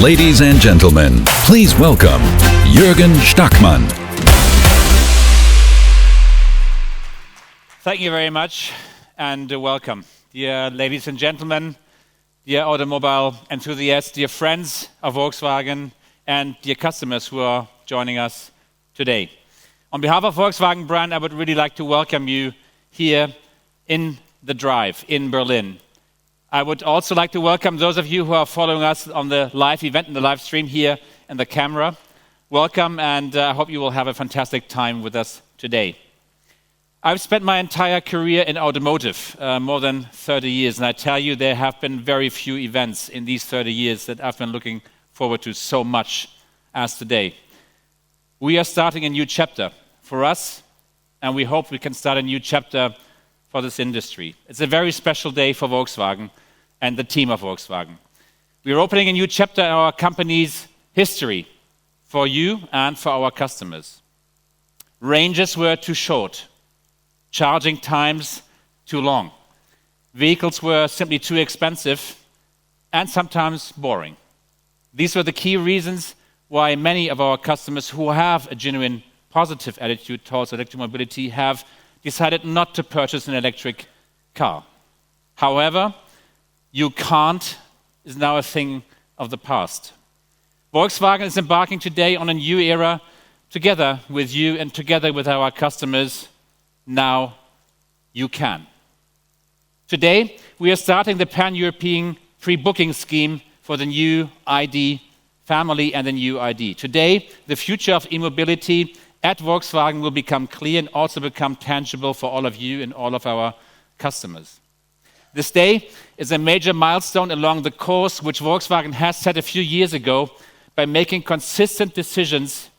Ladies and gentlemen, please welcome Jürgen Stackmann. Thank you very much and welcome. Dear ladies and gentlemen, dear automobile enthusiasts, dear friends of Volkswagen, and dear customers who are joining us today. On behalf of Volkswagen brand, I would really like to welcome you here in the drive in Berlin. I would also like to welcome those of you who are following us on the live event and the live stream here in the camera. Welcome, and I hope you will have a fantastic time with us today. I've spent my entire career in automotive, more than 30 years, and I tell you there have been very few events in these 30 years that I've been looking forward to so much as today. We are starting a new chapter for us, and we hope we can start a new chapter for this industry. It's a very special day for Volkswagen and the team of Volkswagen. We are opening a new chapter in our company's history for you and for our customers. Ranges were too short, charging times too long. Vehicles were simply too expensive and sometimes boring. These were the key reasons why many of our customers who have a genuine positive attitude towards electromobility have decided not to purchase an electric car. However, you can't is now a thing of the past. Volkswagen is embarking today on a new era together with you and together with our customers. Now you can. Today, we are starting the pan-European pre-booking scheme for the new ID family and the new ID. Today, the future of e-mobility at Volkswagen will become clear and also become tangible for all of you and all of our customers. This day is a major milestone along the course which Volkswagen has set a few years ago by making consistent decisions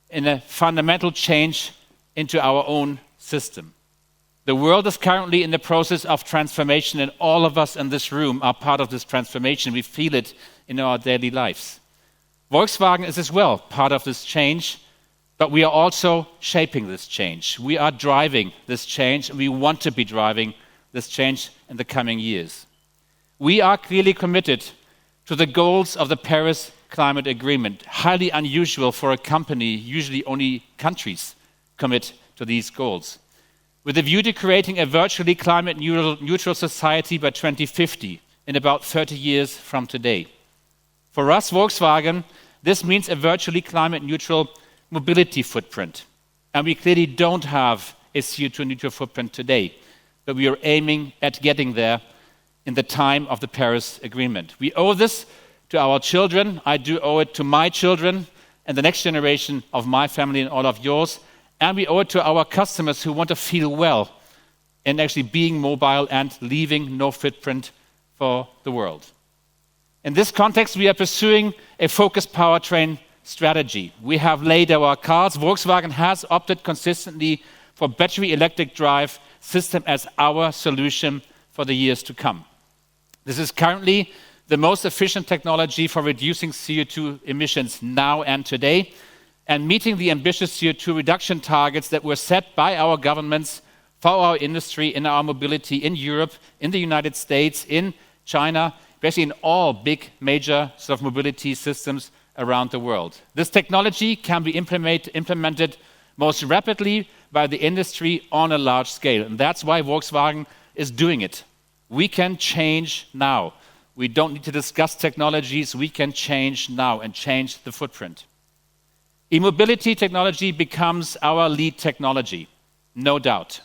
in a fundamental change into our own system. The world is currently in the process of transformation, and all of us in this room are part of this transformation. We feel it in our daily lives. Volkswagen is as well part of this change, but we are also shaping this change. We are driving this change, and we want to be driving this change in the coming years. We are clearly committed to the goals of the Paris Climate Agreement. Highly unusual for a company, usually only countries commit to these goals. With a view to creating a virtually climate neutral society by 2050, in about 30 years from today. For us, Volkswagen, this means a virtually climate neutral mobility footprint. And we clearly don't have a CO2 neutral footprint today, but we are aiming at getting there in the time of the Paris Agreement. We owe this to our children. I do owe it to my children and the next generation of my family and all of yours. And we owe it to our customers who want to feel well in actually being mobile and leaving no footprint for the world. In this context, we are pursuing a focused powertrain strategy. We have laid our cards. Volkswagen has opted consistently for battery electric drive system as our solution for the years to come. This is currently the most efficient technology for reducing CO2 emissions now and today, and meeting the ambitious CO2 reduction targets that were set by our governments for our industry, in our mobility in Europe, in the United States, in China, basically in all big major sort of mobility systems around the world. This technology can be implemented most rapidly by the industry on a large scale, and that's why Volkswagen is doing it. We can change now. We don't need to discuss technologies. We can change now and change the footprint. E-mobility technology becomes our lead technology, no doubt.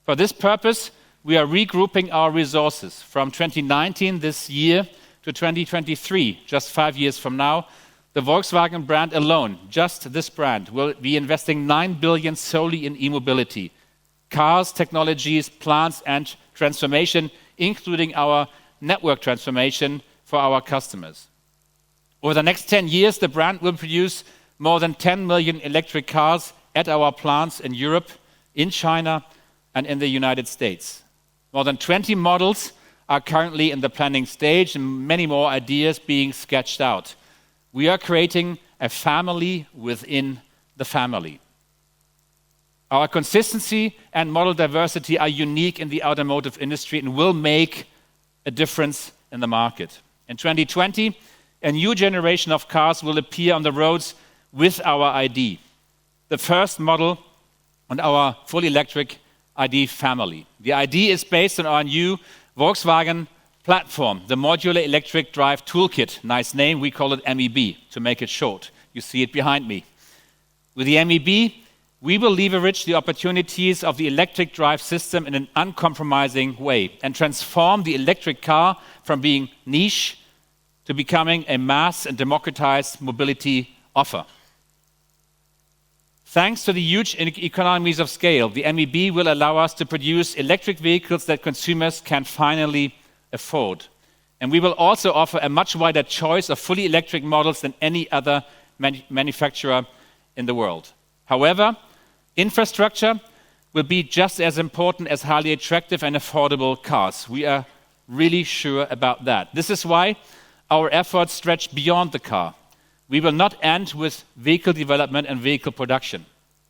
For this purpose, we are regrouping our resources from 2019, this year, to 2023, just 5 years from now. The Volkswagen brand alone, just this brand, will be investing 9 billion solely in e-mobility. Cars, technologies, plants, and transformation, including our network transformation for our customers. Over the next 10 years, the brand will produce more than 10 million electric cars at our plants in Europe, in China, and in the United States. More than 20 models are currently in the planning stage, and many more ideas being sketched out. We are creating a family within the family. Our consistency and model diversity are unique in the automotive industry and will make a difference in the market. In 2020, a new generation of cars will appear on the roads with our ID, the first model on our fully electric ID family. The ID is based on our new Volkswagen platform, the Modular Electric Drive Toolkit. Nice name, we call it MEB to make it short. You see it behind me. With the MEB, we will leverage the opportunities of the electric drive system in an uncompromising way and transform the electric car from being niche to becoming a mass and democratized mobility offer. Thanks to the huge economies of scale, the MEB will allow us to produce electric vehicles that consumers can finally afford. And we will also offer a much wider choice of fully electric models than any other manufacturer in the world. However, infrastructure will be just as important as highly attractive and affordable cars. We are really sure about that. This is why our efforts stretch beyond the car. We will not end with vehicle development and vehicle production.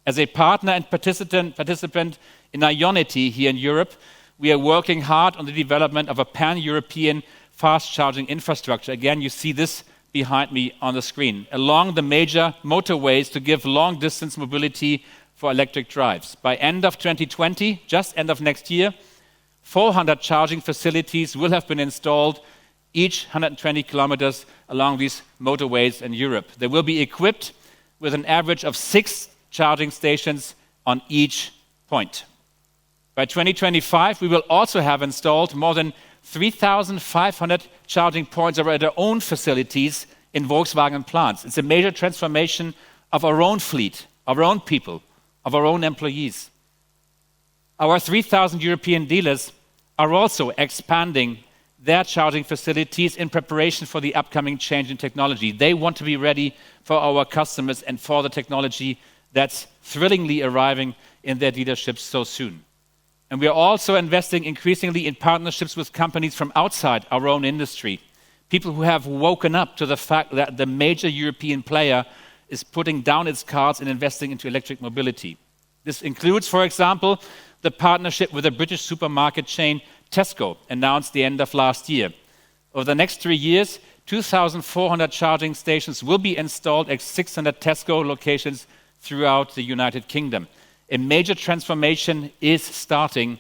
As a partner and participant in Ionity here in Europe, we are working hard on the development of a pan-European fast-charging infrastructure. Again, you see this behind me on the screen, along the major motorways to give long-distance mobility for electric drives. By end of 2020, just end of next year, 400 charging facilities will have been installed, each 120 kilometers along these motorways in Europe. They will be equipped with an average of 6 charging stations on each point. By 2025, we will also have installed more than 3,500 charging points at our own facilities in Volkswagen plants. It's a major transformation of our own fleet, our own people, of our own employees. Our 3,000 European dealers are also expanding their charging facilities in preparation for the upcoming change in technology. They want to be ready for our customers and for the technology that's thrillingly arriving in their dealerships so soon. And we are also investing increasingly in partnerships with companies from outside our own industry, people who have woken up to the fact that the major European player is putting down its cards and investing into electric mobility. This includes, for example, the partnership with the British supermarket chain Tesco, announced the end of last year. Over the next 3 years, 2,400 charging stations will be installed at 600 Tesco locations throughout the United Kingdom. A major transformation is starting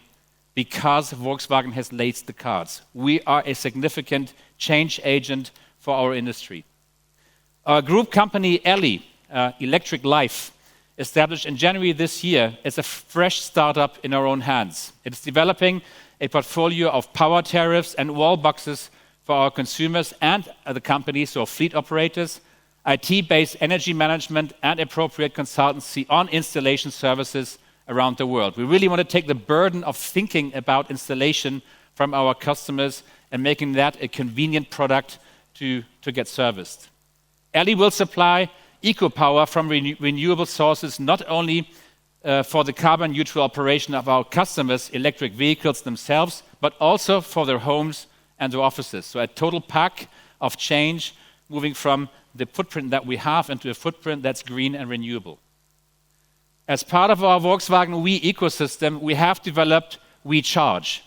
because Volkswagen has laced the cards. We are a significant change agent for our industry. Our group company, Elli, Electric Life, established in January this year, is a fresh startup in our own hands. It's developing a portfolio of power tariffs and wall boxes for our consumers and the companies, so fleet operators, IT-based energy management and appropriate consultancy on installation services around the world. We really want to take the burden of thinking about installation from our customers and making that a convenient product to get serviced. Elli will supply eco-power from renewable sources, not only for the carbon neutral operation of our customers' electric vehicles themselves, but also for their homes and their offices. So a total pack of change, moving from the footprint that we have into a footprint that's green and renewable. As part of our Volkswagen We ecosystem, we have developed We Charge.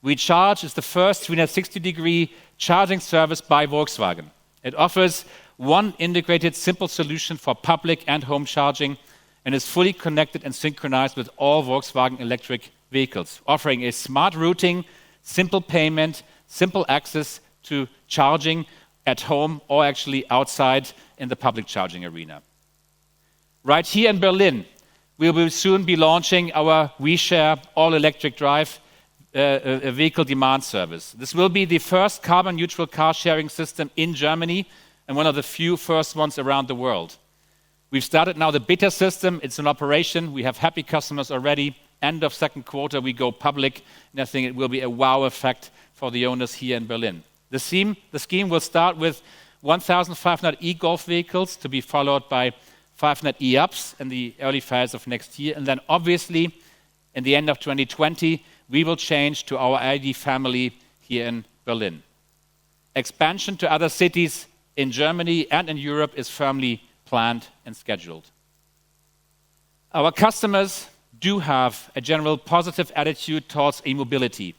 We Charge is the first 360-degree charging service by Volkswagen. It offers one integrated, simple solution for public and home charging and is fully connected and synchronized with all Volkswagen electric vehicles, offering a smart routing, simple payment, simple access to charging at home or actually outside in the public charging arena. Right here in Berlin, we will soon be launching our WeShare all-electric drive vehicle demand service. This will be the first carbon-neutral car-sharing system in Germany and one of the few first ones around the world. We've started now the beta system. It's in operation. We have happy customers already. End of second quarter, we go public, and I think it will be a wow effect for the owners here in Berlin. The scheme will start with 1,500 e-Golf vehicles to be followed by 500 e-Ups in the early phase of next year. And then obviously, in the end of 2020, we will change to our ID family here in Berlin. Expansion to other cities in Germany and in Europe is firmly planned and scheduled. Our customers do have a general positive attitude towards e-mobility.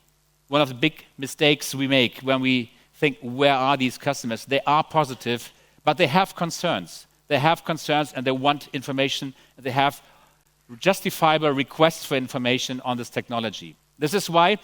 One of the big mistakes we make when we think, where are these customers? They are positive, but they have concerns. They have concerns and they want information. And they have justifiable requests for information on this technology. This is why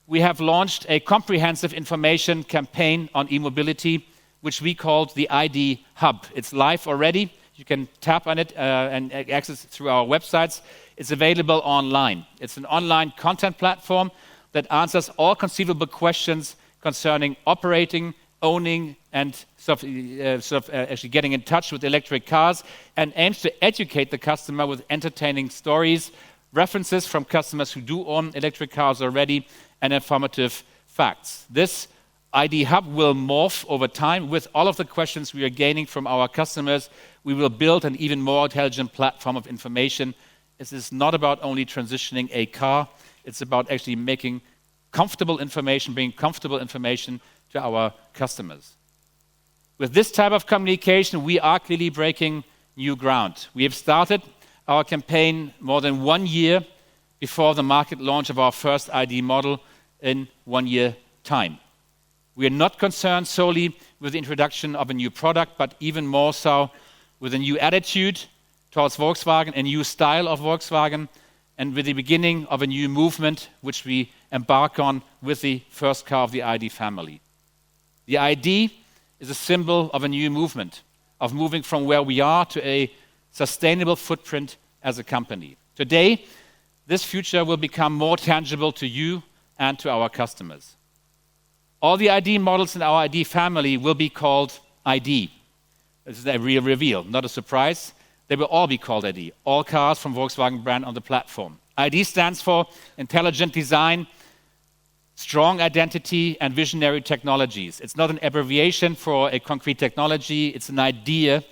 we have launched a comprehensive information campaign on e-mobility, which we called the ID Hub. It's live already. You can tap on it and access it through our websites. It's available online. It's an online content platform that answers all conceivable questions concerning operating, owning, and actually getting in touch with electric cars, and aims to educate the customer with entertaining stories, references from customers who do own electric cars already, and informative facts. This ID Hub will morph over time with all of the questions we are gaining from our customers. We will build an even more intelligent platform of information. This is not about only transitioning a car. It's about actually making comfortable information, bringing comfortable information to our customers. With this type of communication, we are clearly breaking new ground. We have started our campaign more than 1 year before the market launch of our first ID model in 1 year time. We are not concerned solely with the introduction of a new product, but even more so with a new attitude towards Volkswagen, a new style of Volkswagen, and with the beginning of a new movement which we embark on with the first car of the ID family. The ID is a symbol of a new movement, of moving from where we are to a sustainable footprint as a company. Today, this future will become more tangible to you and to our customers. All the ID models in our ID family will be called ID. This is a real reveal, not a surprise. They will all be called ID, all cars from Volkswagen brand on the platform. ID stands for intelligent design, strong identity, and visionary technologies. It's not an abbreviation for a concrete technology. It's an idea,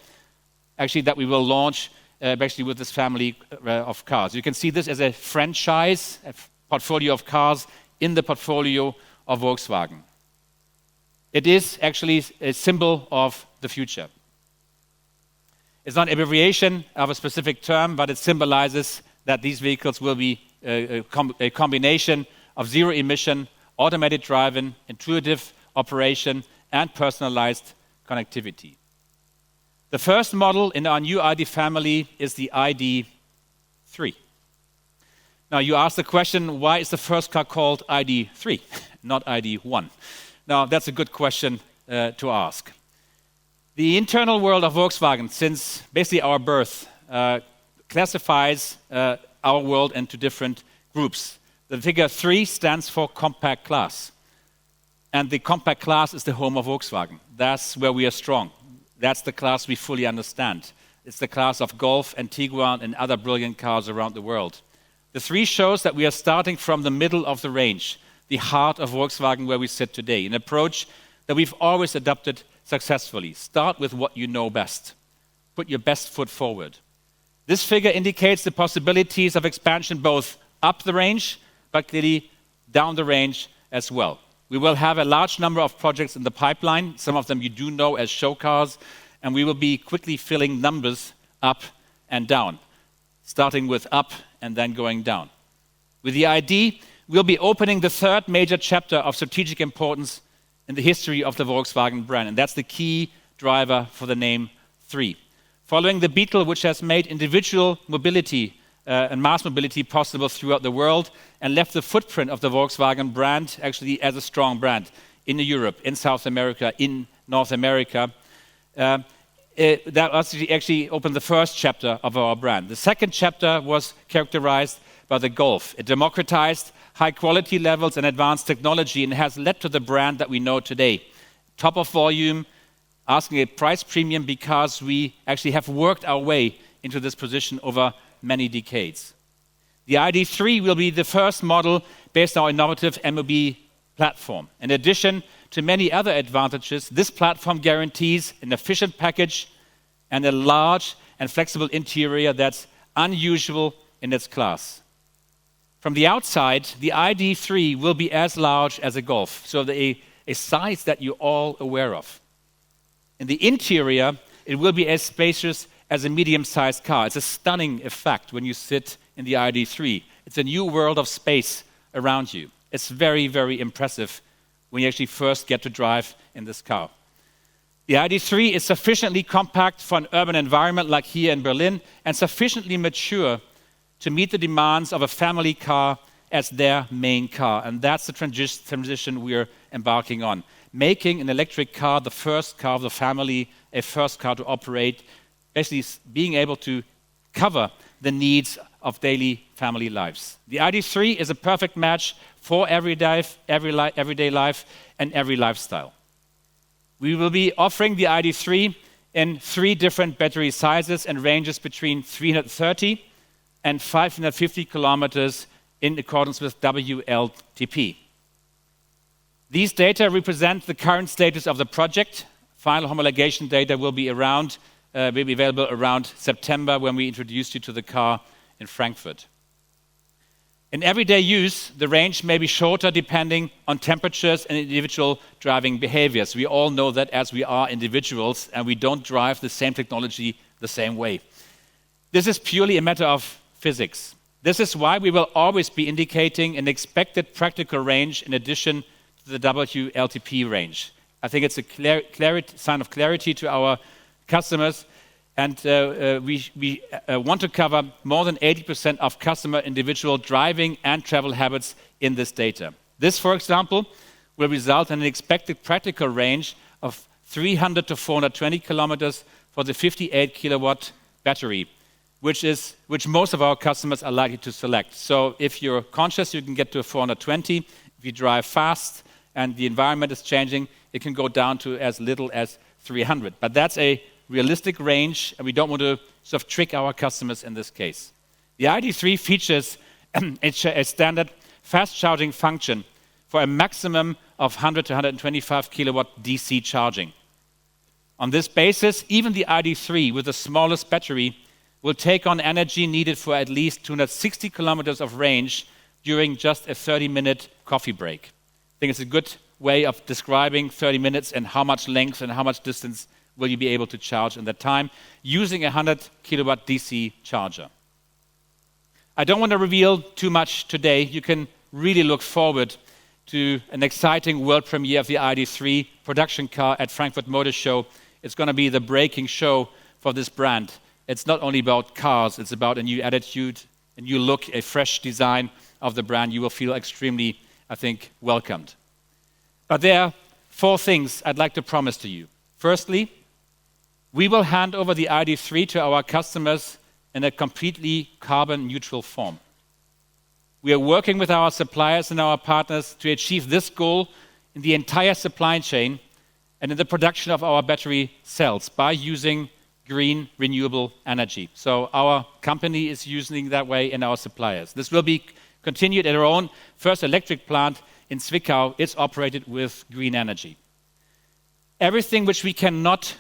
actually, that we will launch actually with this family of cars. You can see this as a franchise, a portfolio of cars in the portfolio of Volkswagen. It is actually a symbol of the future. It's not an abbreviation of a specific term, but it symbolizes that these vehicles will be a combination of zero emission, automated driving, intuitive operation, and personalized connectivity. The first model in our new ID family is the ID.3. Now you ask the question, why is the first car called ID.3, not ID.1? Now that's a good question to ask. The internal world of Volkswagen, since basically our birth, classifies our world into different groups. The figure 3 stands for compact class. And the compact class is the home of Volkswagen. That's where we are strong. That's the class we fully understand. It's the class of Golf and Tiguan and other brilliant cars around the world. The 3 shows that we are starting from the middle of the range, the heart of Volkswagen where we sit today, an approach that we've always adopted successfully. Start with what you know best. Put your best foot forward. This figure indicates the possibilities of expansion both up the range, but clearly down the range as well. We will have a large number of projects in the pipeline. Some of them you do know as show cars, and we will be quickly filling numbers up and down, starting with up and then going down. With the ID, we'll be opening the 3rd major chapter of strategic importance in the history of the Volkswagen brand, and that's the key driver for the name 3. Following the Beetle, which has made individual mobility and mass mobility possible throughout the world and left the footprint of the Volkswagen brand actually as a strong brand in Europe, in South America, in North America. That actually opened the first chapter of our brand. The second chapter was characterized by the Golf. It democratized high quality levels and advanced technology and has led to the brand that we know today. Top of volume, asking a price premium because we actually have worked our way into this position over many decades. The ID.3 will be the first model based on our innovative MOB platform. In addition to many other advantages, this platform guarantees an efficient package and a large and flexible interior that's unusual in its class. From the outside, the ID.3 will be as large as a Golf, so a size that you're all aware of. In the interior, it will be as spacious as a medium-sized car. It's a stunning effect when you sit in the ID.3. It's a new world of space around you. It's very, very impressive when you actually first get to drive in this car. The ID.3 is sufficiently compact for an urban environment like here in Berlin and sufficiently mature to meet the demands of a family car as their main car. And that's the transition we're embarking on. Making an electric car the first car of the family, a first car to operate, basically being able to cover the needs of daily family lives. The ID.3 is a perfect match for everyday life and every lifestyle. We will be offering the ID.3 in 3 different battery sizes and ranges between 330 and 550 kilometers in accordance with WLTP. These data represent the current status of the project. Final homologation data will be available around September when we introduce you to the car in Frankfurt. In everyday use, the range may be shorter depending on temperatures and individual driving behaviors. We all know that as we are individuals and we don't drive the same technology the same way. This is purely a matter of physics. This is why we will always be indicating an expected practical range in addition to the WLTP range. I think it's a sign of clarity to our customers. And we want to cover more than 80% of customer individual driving and travel habits in this data. This, for example, will result in an expected practical range of 300 to 420 kilometers for the 58 kilowatt battery, which most of our customers are likely to select. So if you're conscious, you can get to 420. If you drive fast and the environment is changing, it can go down to as little as 300. But that's a realistic range, and we don't want to sort of trick our customers in this case. The ID.3 features a standard fast charging function for a maximum of 100 to 125 kilowatt DC charging. On this basis, even the ID.3 with the smallest battery will take on energy needed for at least 260 kilometers of range during just a 30-minute coffee break. I think it's a good way of describing 30 minutes and how much length and how much distance will you be able to charge in that time using a 100 kilowatt DC charger. I don't want to reveal too much today. You can really look forward to an exciting world premiere of the ID.3 production car at Frankfurt Motor Show. It's going to be the breaking show for this brand. It's not only about cars, it's about a new attitude, a new look, a fresh design of the brand. You will feel extremely, I think, welcomed. But there are 4 things I'd like to promise to you. Firstly, we will hand over the ID.3 to our customers in a completely carbon neutral form. We are working with our suppliers and our partners to achieve this goal in the entire supply chain and in the production of our battery cells by using green renewable energy. So our company is using that way and our suppliers. This will be continued at our own first electric plant in Zwickau. It's operated with green energy. Everything which we cannot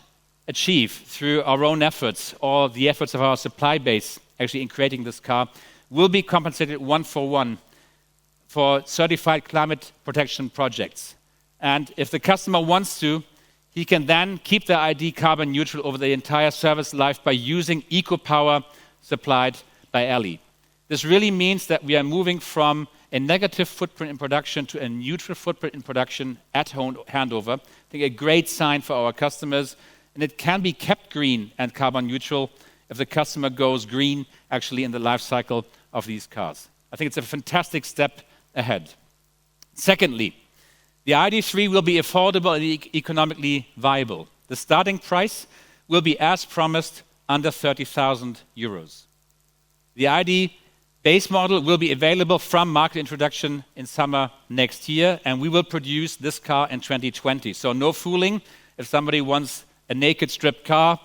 achieve through our own efforts or the efforts of our supply base actually in creating this car will be compensated 1-for-1 for certified climate protection projects. And if the customer wants to, he can then keep the ID carbon neutral over the entire service life by using eco-power supplied by Elli. This really means that we are moving from a negative footprint in production to a neutral footprint in production at handover. I think a great sign for our customers, and it can be kept green and carbon neutral if the customer goes green actually in the life cycle of these cars. I think it's a fantastic step ahead. Secondly, the ID.3 will be affordable and economically viable. The starting price will be, as promised, under 30,000 euros. The ID base model will be available from market introduction in summer next year, and we will produce this car in 2020. So no fooling. If somebody wants a naked strip car,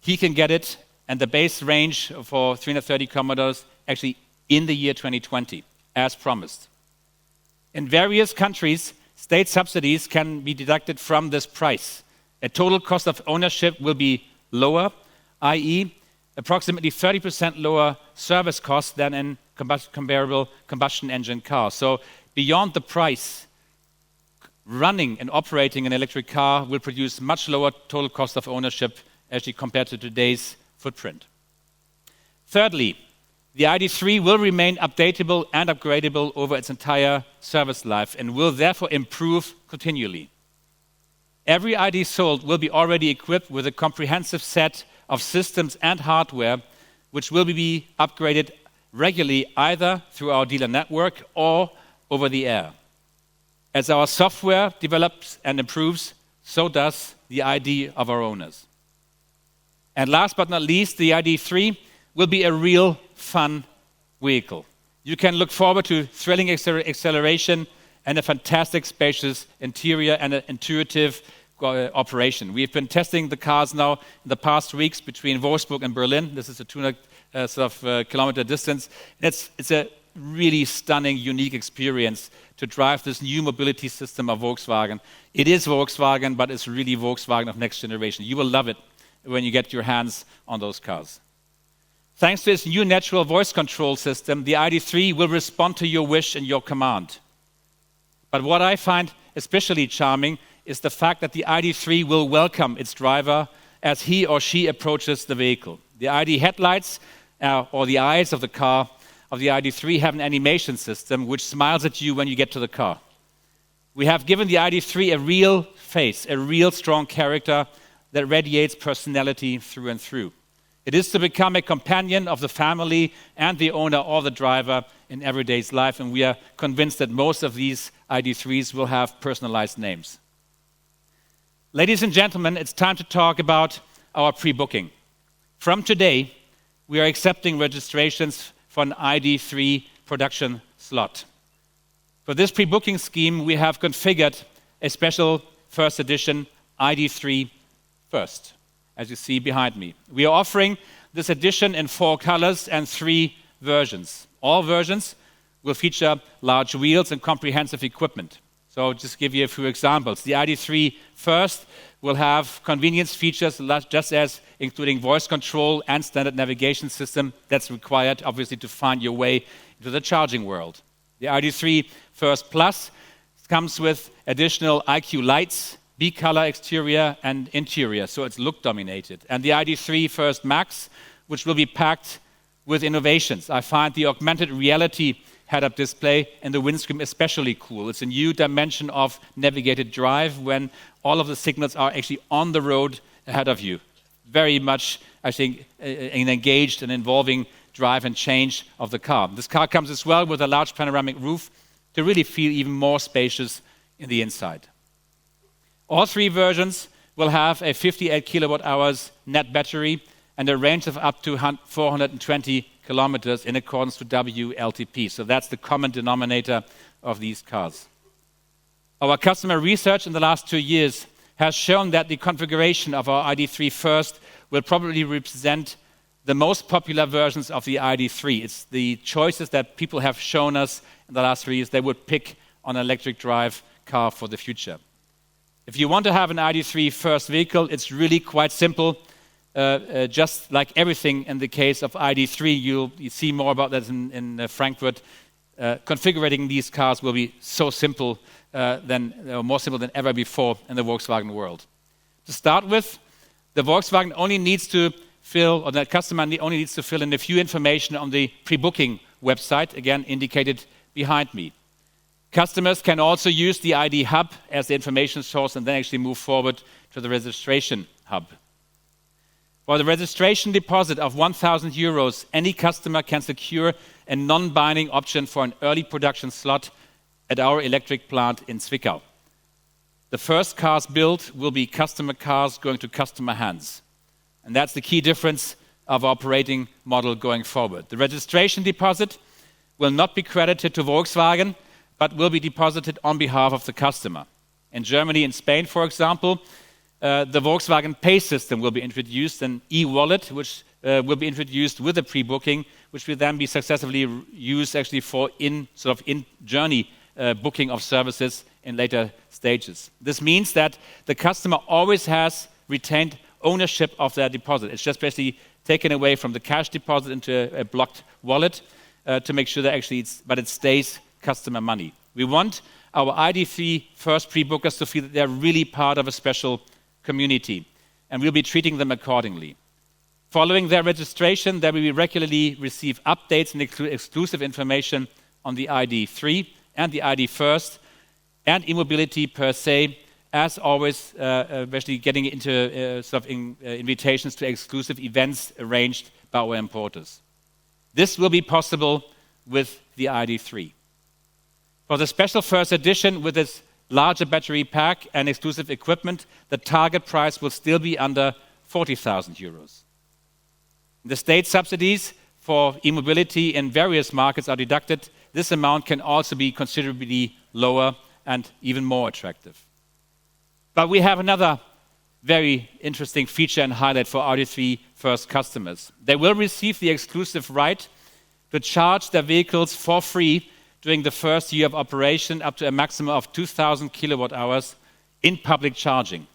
he can get it, and the base range for 330 kilometers actually in the year 2020, as promised. In various countries, state subsidies can be deducted from this price. A total cost of ownership will be lower, i.e., approximately 30% lower service costs than in comparable combustion engine cars. So beyond the price, running and operating an electric car will produce much lower total cost of ownership actually compared to today's footprint. Thirdly, The ID.3 will remain updatable and upgradable over its entire service life and will therefore improve continually. Every ID sold will be already equipped with a comprehensive set of systems and hardware which will be upgraded regularly either through our dealer network or over the air. As our software develops and improves, so does the ID of our owners. And last but not least, the ID.3 will be a real fun vehicle. You can look forward to thrilling acceleration and a fantastic spacious interior and an intuitive operation. We've been testing the cars now in the past weeks between Wolfsburg and Berlin. This is a 200 kilometer distance. It's a really stunning, unique experience to drive this new mobility system of Volkswagen. It is Volkswagen, but it's really Volkswagen of next generation. You will love it when you get your hands on those cars. Thanks to its new natural voice control system, the ID.3 will respond to your wish and your command. But what I find especially charming is the fact that the ID.3 will welcome its driver as he or she approaches the vehicle. The ID headlights, or the eyes of the car of the ID.3 have an animation system which smiles at you when you get to the car. We have given the ID.3 a real face, a real strong character that radiates personality through and through. It is to become a companion of the family and the owner or the driver in everyday's life, and we are convinced that most of these ID.3s will have personalized names. Ladies and gentlemen, it's time to talk about our pre-booking. From today, we are accepting registrations for an ID.3 production slot. For this pre-booking scheme, we have configured a special first edition ID.3 First, as you see behind me. We are offering this edition in 4 colors and 3 versions. All versions will feature large wheels and comprehensive equipment. So I'll just give you a few examples. The ID.3 First will have convenience features just as including voice control and standard navigation system that's required, obviously, to find your way into the charging world. The ID.3 First Plus comes with additional IQ lights, B-color exterior and interior, so it's look dominated. And the ID.3 First Max, which will be packed with innovations. I find the augmented reality head-up display and the windscreen especially cool. It's a new dimension of navigated drive when all of the signals are actually on the road ahead of you. Very much, I think, an engaged and involving drive and change of the car. This car comes as well with a large panoramic roof to really feel even more spacious in the inside. All 3 versions will have a 58 kilowatt hours net battery and a range of up to 420 kilometers in accordance to WLTP. So that's the common denominator of these cars. Our customer research in the last 2 years has shown that the configuration of our ID.3 First will probably represent the most popular versions of the ID.3. It's the choices that people have shown us in the last 3 years they would pick on an electric drive car for the future. If you want to have an ID.3 First vehicle, it's really quite simple. Just like everything in the case of ID.3, you see more about that in Frankfurt. Configuring these cars will be so simple, more simple than ever before in the Volkswagen world. To start with, the Volkswagen only needs to fill, or the customer only needs to fill in a few information on the pre-booking website, again indicated behind me. Customers can also use the ID hub as the information source and then actually move forward to the registration hub. For the registration deposit of 1,000 euros, any customer can secure a non-binding option for an early production slot at our electric plant in Zwickau. The first cars built will be customer cars going to customer hands. And that's the key difference of our operating model going forward. The registration deposit will not be credited to Volkswagen, but will be deposited on behalf of the customer. In Germany and Spain, for example, the Volkswagen Pay system will be introduced, an e-wallet, which will be introduced with the pre-booking, which will then be successfully used actually for in-journey booking of services in later stages. This means that the customer always has retained ownership of their deposit. It's just basically taken away from the cash deposit into a blocked wallet to make sure that actually it stays customer money. We want our ID.3 First pre-bookers to feel that they're really part of a special community, and we'll be treating them accordingly. Following their registration, they will regularly receive updates and exclusive information on the ID.3 and the ID First and e-mobility per se, as always, especially getting into invitations to exclusive events arranged by our importers. This will be possible with the ID.3. For the special first edition with its larger battery pack and exclusive equipment, the target price will still be under 40,000 euros. The state subsidies for e-mobility in various markets are deducted. This amount can also be considerably lower and even more attractive. But we have another very interesting feature and highlight for ID.3 First customers. They will receive the exclusive right to charge their vehicles for free during the first year of operation up to a maximum of 2,000 kilowatt hours in public charging.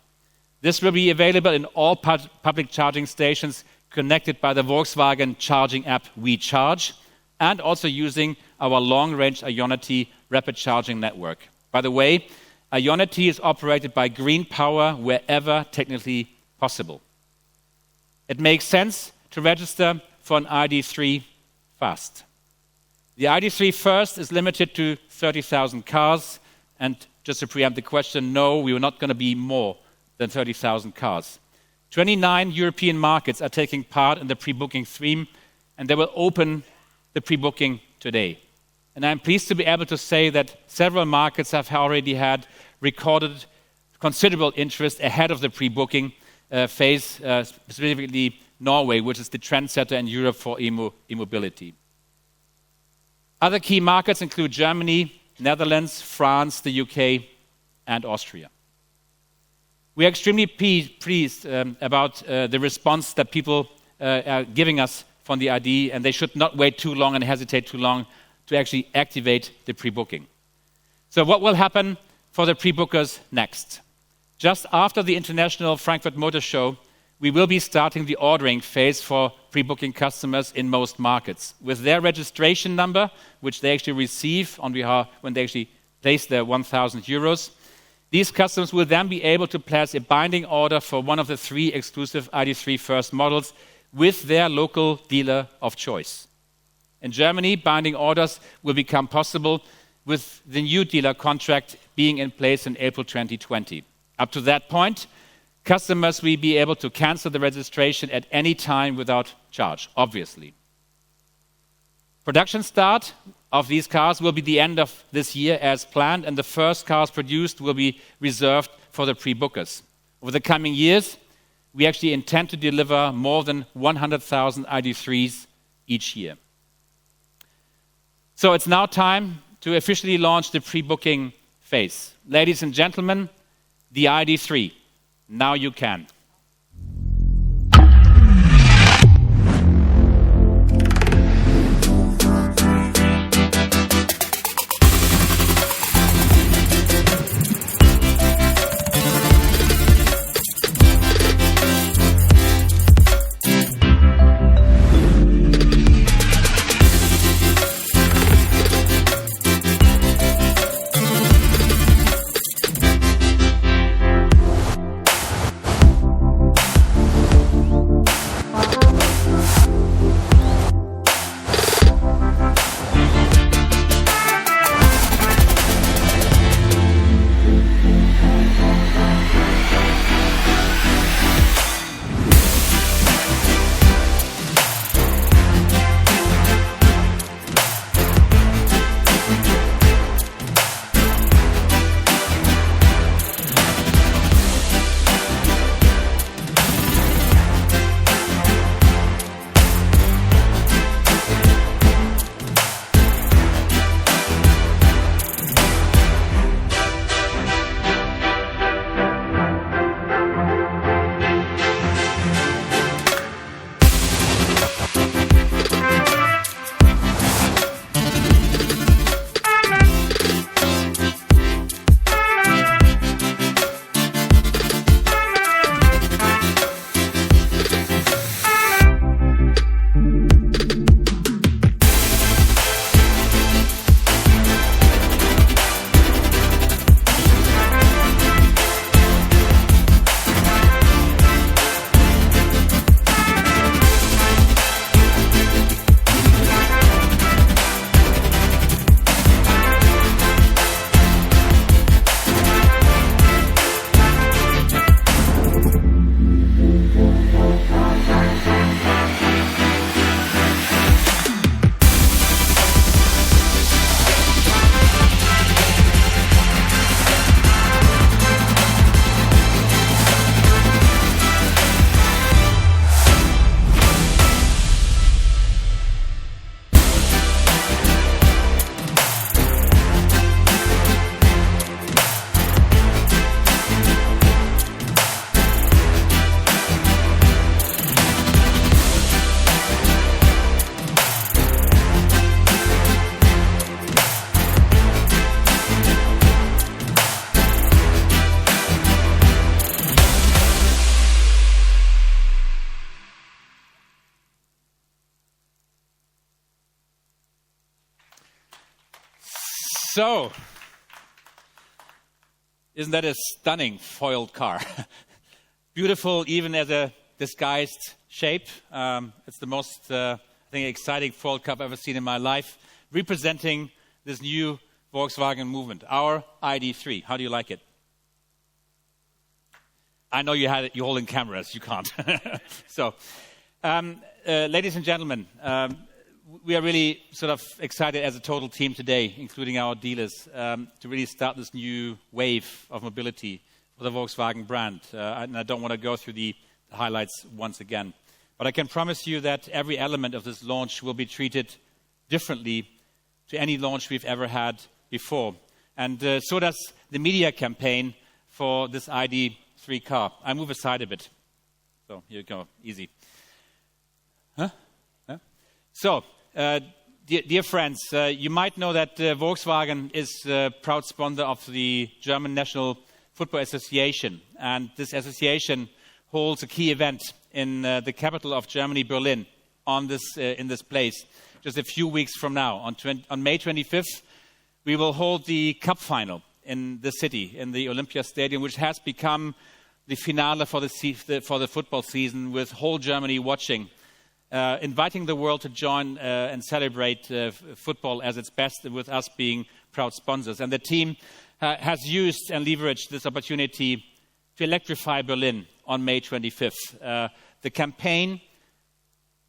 This will be available in all public charging stations connected by the Volkswagen charging app WeCharge and also using our long-range Ionity rapid charging network. By the way, Ionity is operated by green power wherever technically possible. It makes sense to register for an ID.3 fast. The ID.3 First is limited to 30,000 cars, and just to preempt the question, no, we are not going to be more than 30,000 cars. 29 European markets are taking part in the pre-booking theme, and they will open the pre-booking today. And I'm pleased to be able to say that several markets have already had recorded considerable interest ahead of the pre-booking phase, specifically Norway, which is the trendsetter in Europe for e-mobility. Other key markets include Germany, Netherlands, France, the UK, and Austria. We are extremely pleased about the response that people are giving us from the ID, and they should not wait too long and hesitate too long to actually activate the pre-booking. So what will happen for the pre-bookers next? Just after the International Frankfurt Motor Show, we will be starting the ordering phase for pre-booking customers in most markets. With their registration number, which they actually receive on behalf when they actually place their 1,000 euros, these customers will then be able to place a binding order for one of the 3 exclusive ID.3 First models with their local dealer of choice. In Germany, binding orders will become possible with the new dealer contract being in place in April 2020. Up to that point, customers will be able to cancel the registration at any time without charge, obviously. Production start of these cars will be the end of this year as planned, and the first cars produced will be reserved for the pre-bookers. Over the coming years, we actually intend to deliver more than 100,000 ID.3s each year. So it's now time to officially launch the pre-booking phase. Ladies and gentlemen, the ID.3. Now you can. So, isn't that a stunning foiled car? Beautiful, even as a disguised shape. It's the most, I think, exciting foiled car I've ever seen in my life, representing this new Volkswagen movement, our ID.3. How do you like it? I know you had it, you're holding cameras, you can't. So, ladies and gentlemen, we are really sort of excited as a total team today, including our dealers, to really start this new wave of mobility for the Volkswagen brand. And I don't want to go through the highlights once again. But I can promise you that every element of this launch will be treated differently to any launch we've ever had before. And so does the media campaign for this ID.3 car. I move aside a bit. So here you go, easy. Huh? So, dear friends, you might know that Volkswagen is a proud sponsor of the German National Football Association. And this association holds a key event in the capital of Germany, Berlin, in this place, just a few weeks from now. On May 25th, we will hold the cup final in the city, in the Olympia Stadium, which has become the finale for the football season, with whole Germany watching, inviting the world to join and celebrate football as its best, with us being proud sponsors. And the team has used and leveraged this opportunity to electrify Berlin on May 25th. The campaign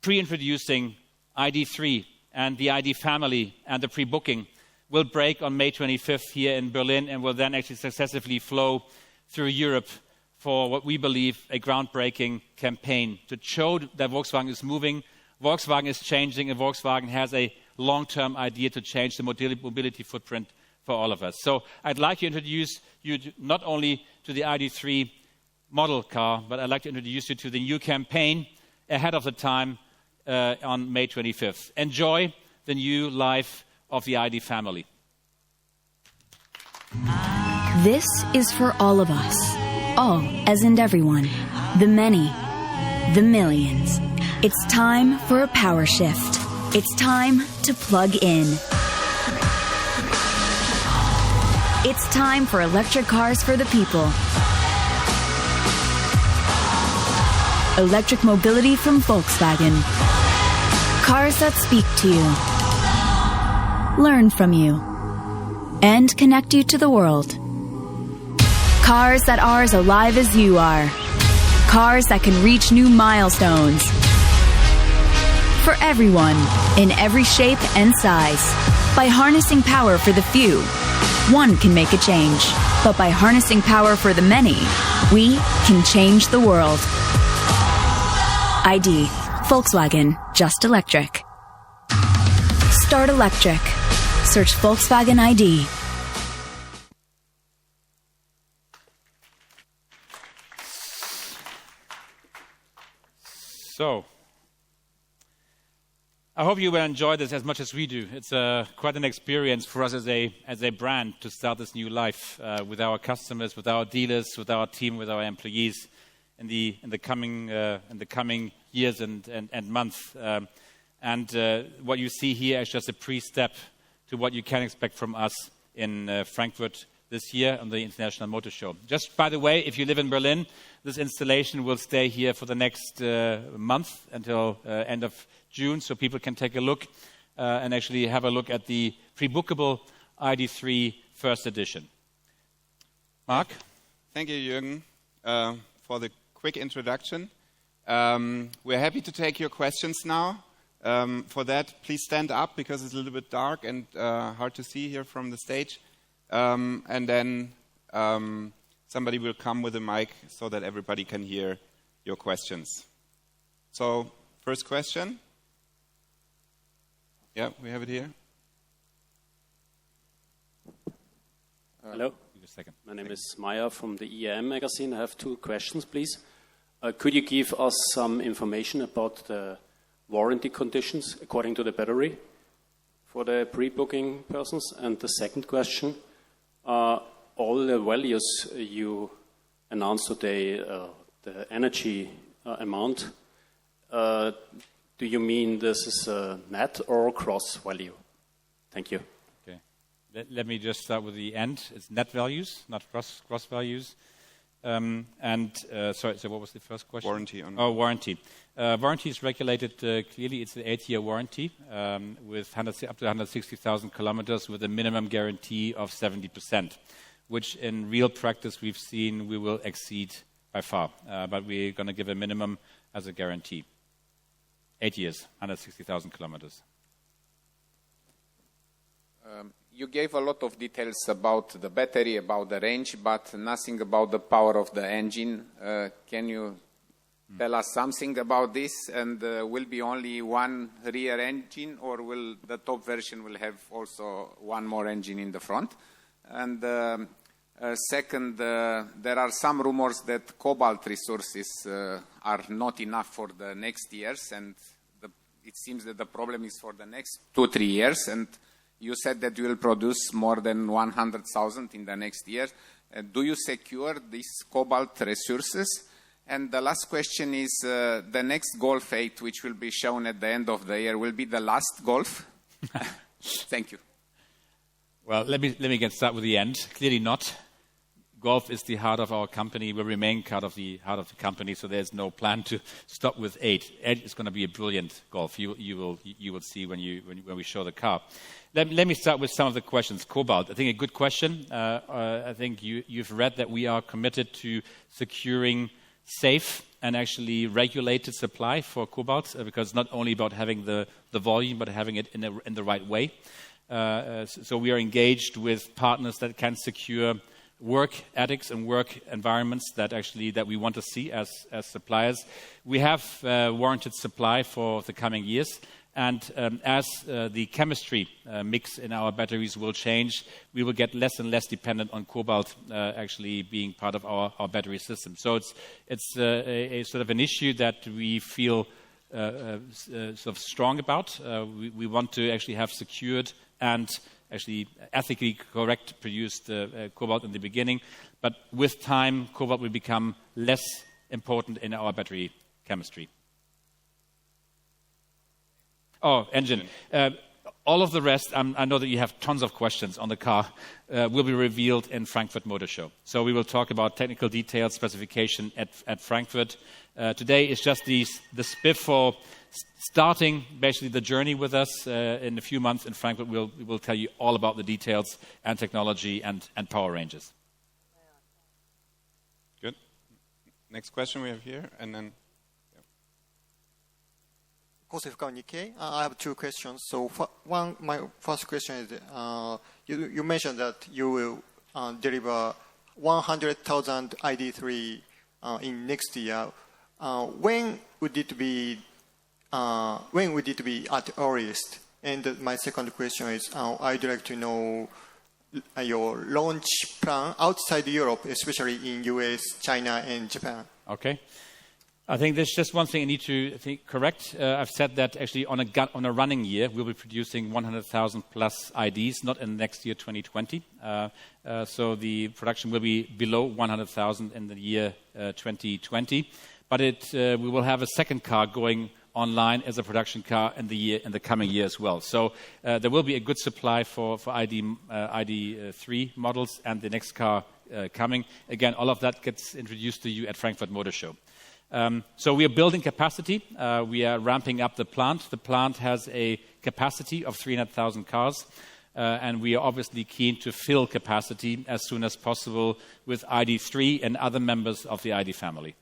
pre-introducing ID.3 and the ID family and the pre-booking will break on May 25th here in Berlin, and will then actually successively flow through Europe for what we believe a groundbreaking campaign to show that Volkswagen is moving, Volkswagen is changing, and Volkswagen has a long-term idea to change the mobility footprint for all of us. So I'd like to introduce you not only to the ID.3 model car, but I'd like to introduce you to the new campaign ahead of the time on May 25th. Enjoy the new life of the ID family. This is for all of us. All, as in everyone. The many. The millions. It's time for a power shift. It's time to plug in. It's time for electric cars for the people. Electric mobility from Volkswagen. Cars that speak to you, learn from you, and connect you to the world. Cars that are as alive as you are. Cars that can reach new milestones. For everyone, in every shape and size. By harnessing power for the few, one can make a change. But by harnessing power for the many, we can change the world. ID. Volkswagen. Just electric. Start electric. Search Volkswagen ID. So, I hope you will enjoy this as much as we do. It's quite an experience for us as a brand to start this new life with our customers, with our dealers, with our team, with our employees in the coming years and months. What you see here is just a pre-step to what you can expect from us in Frankfurt this year on the International Motor Show. Just by the way, if you live in Berlin, this installation will stay here for the next month until end of June, so people can take a look and actually have a look at the pre-bookable ID.3 first edition. Mark? Thank you, Jürgen, for the quick introduction. We're happy to take your questions now. For that, please stand up because it's a little bit dark and hard to see here from the stage. And then somebody will come with a mic so that everybody can hear your questions. So, first question. Yeah, we have it here. Hello. My name is Maya from the EAM magazine. I have two questions, please. Could you give us some information about the warranty conditions according to the battery for the pre-booking persons? And the second question, all the values you announced today, the energy amount, do you mean this is a net or gross value? Thank you. Okay. Let me just start with the end. It's net values, not gross values. Sorry, so what was the first question? Warranty. Warranty. Warranty is regulated clearly. It's an 8-year warranty with up to 160,000 kilometers with a minimum guarantee of 70%, which in real practice we've seen we will exceed by far. But we're going to give a minimum as a guarantee. 8 years, 160,000 kilometers. You gave a lot of details about the battery, about the range, but nothing about the power of the engine. Can you tell us something about this? And will be only one rear engine, or will the top version will have also one more engine in the front? And second, there are some rumors that cobalt resources are not enough for the next years, and it seems that the problem is for the next 2-3 years. And you said that you will produce more than 100,000 in the next year. Do you secure these cobalt resources? And the last question is, the next Golf 8, which will be shown at the end of the year, will be the last Golf? Thank you. Well, let me get start with the end. Clearly not. Golf is the heart of our company, will remain heart of the company, so there's no plan to stop with 8. 8 is going to be a brilliant Golf. You will see when we show the car. Let me start with some of the questions. Cobalt, I think a good question. I think you've read that we are committed to securing safe and actually regulated supply for cobalt, because it's not only about having the volume, but having it in the right way. So we are engaged with partners that can secure work ethics and work environments that we want to see as suppliers. We have warranted supply for the coming years, and as the chemistry mix in our batteries will change, we will get less and less dependent on cobalt actually being part of our battery system. So it's a sort of an issue that we feel sort of strong about. We want to actually have secured and actually ethically correct produced cobalt in the beginning, but with time cobalt will become less important in our battery chemistry. Engine. All of the rest, I know that you have tons of questions on the car, will be revealed in Frankfurt Motor Show. So we will talk about technical details, specification at Frankfurt. Today is just the spiff for starting basically the journey with us. In a few months in Frankfurt, we will tell you all about the details and technology and power ranges. Good. Next question we have here, and then... I have two questions. So my first question is, you mentioned that you will deliver 100,000 ID.3 in next year. When would it be at earliest? And my second question is, I'd like to know your launch plan outside Europe, especially in US, China, and Japan. Okay. I think there's just one thing I need to correct. I've said that actually on a running year, we'll be producing 100,000 plus IDs, not in next year, 2020. So the production will be below 100,000 in the year 2020. But we will have a second car going online as a production car in the coming year as well. So there will be a good supply for ID.3 models and the next car coming. Again, all of that gets introduced to you at Frankfurt Motor Show. So we are building capacity. We are ramping up the plant. The plant has a capacity of 300,000 cars, and we are obviously keen to fill capacity as soon as possible with ID.3 and other members of the ID family.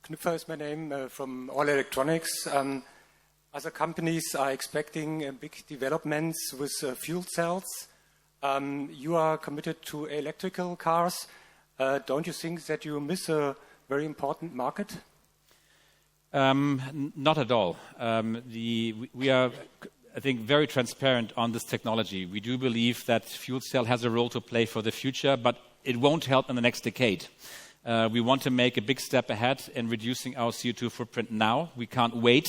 Knüpfer is my name from All Electronics. Other companies are expecting big developments with fuel cells. You are committed to electrical cars. Don't you think that you miss a very important market? Not at all. We are, I think, very transparent on this technology. We do believe that fuel cell has a role to play for the future, but it won't help in the next decade. We want to make a big step ahead in reducing our CO2 footprint now. We can't wait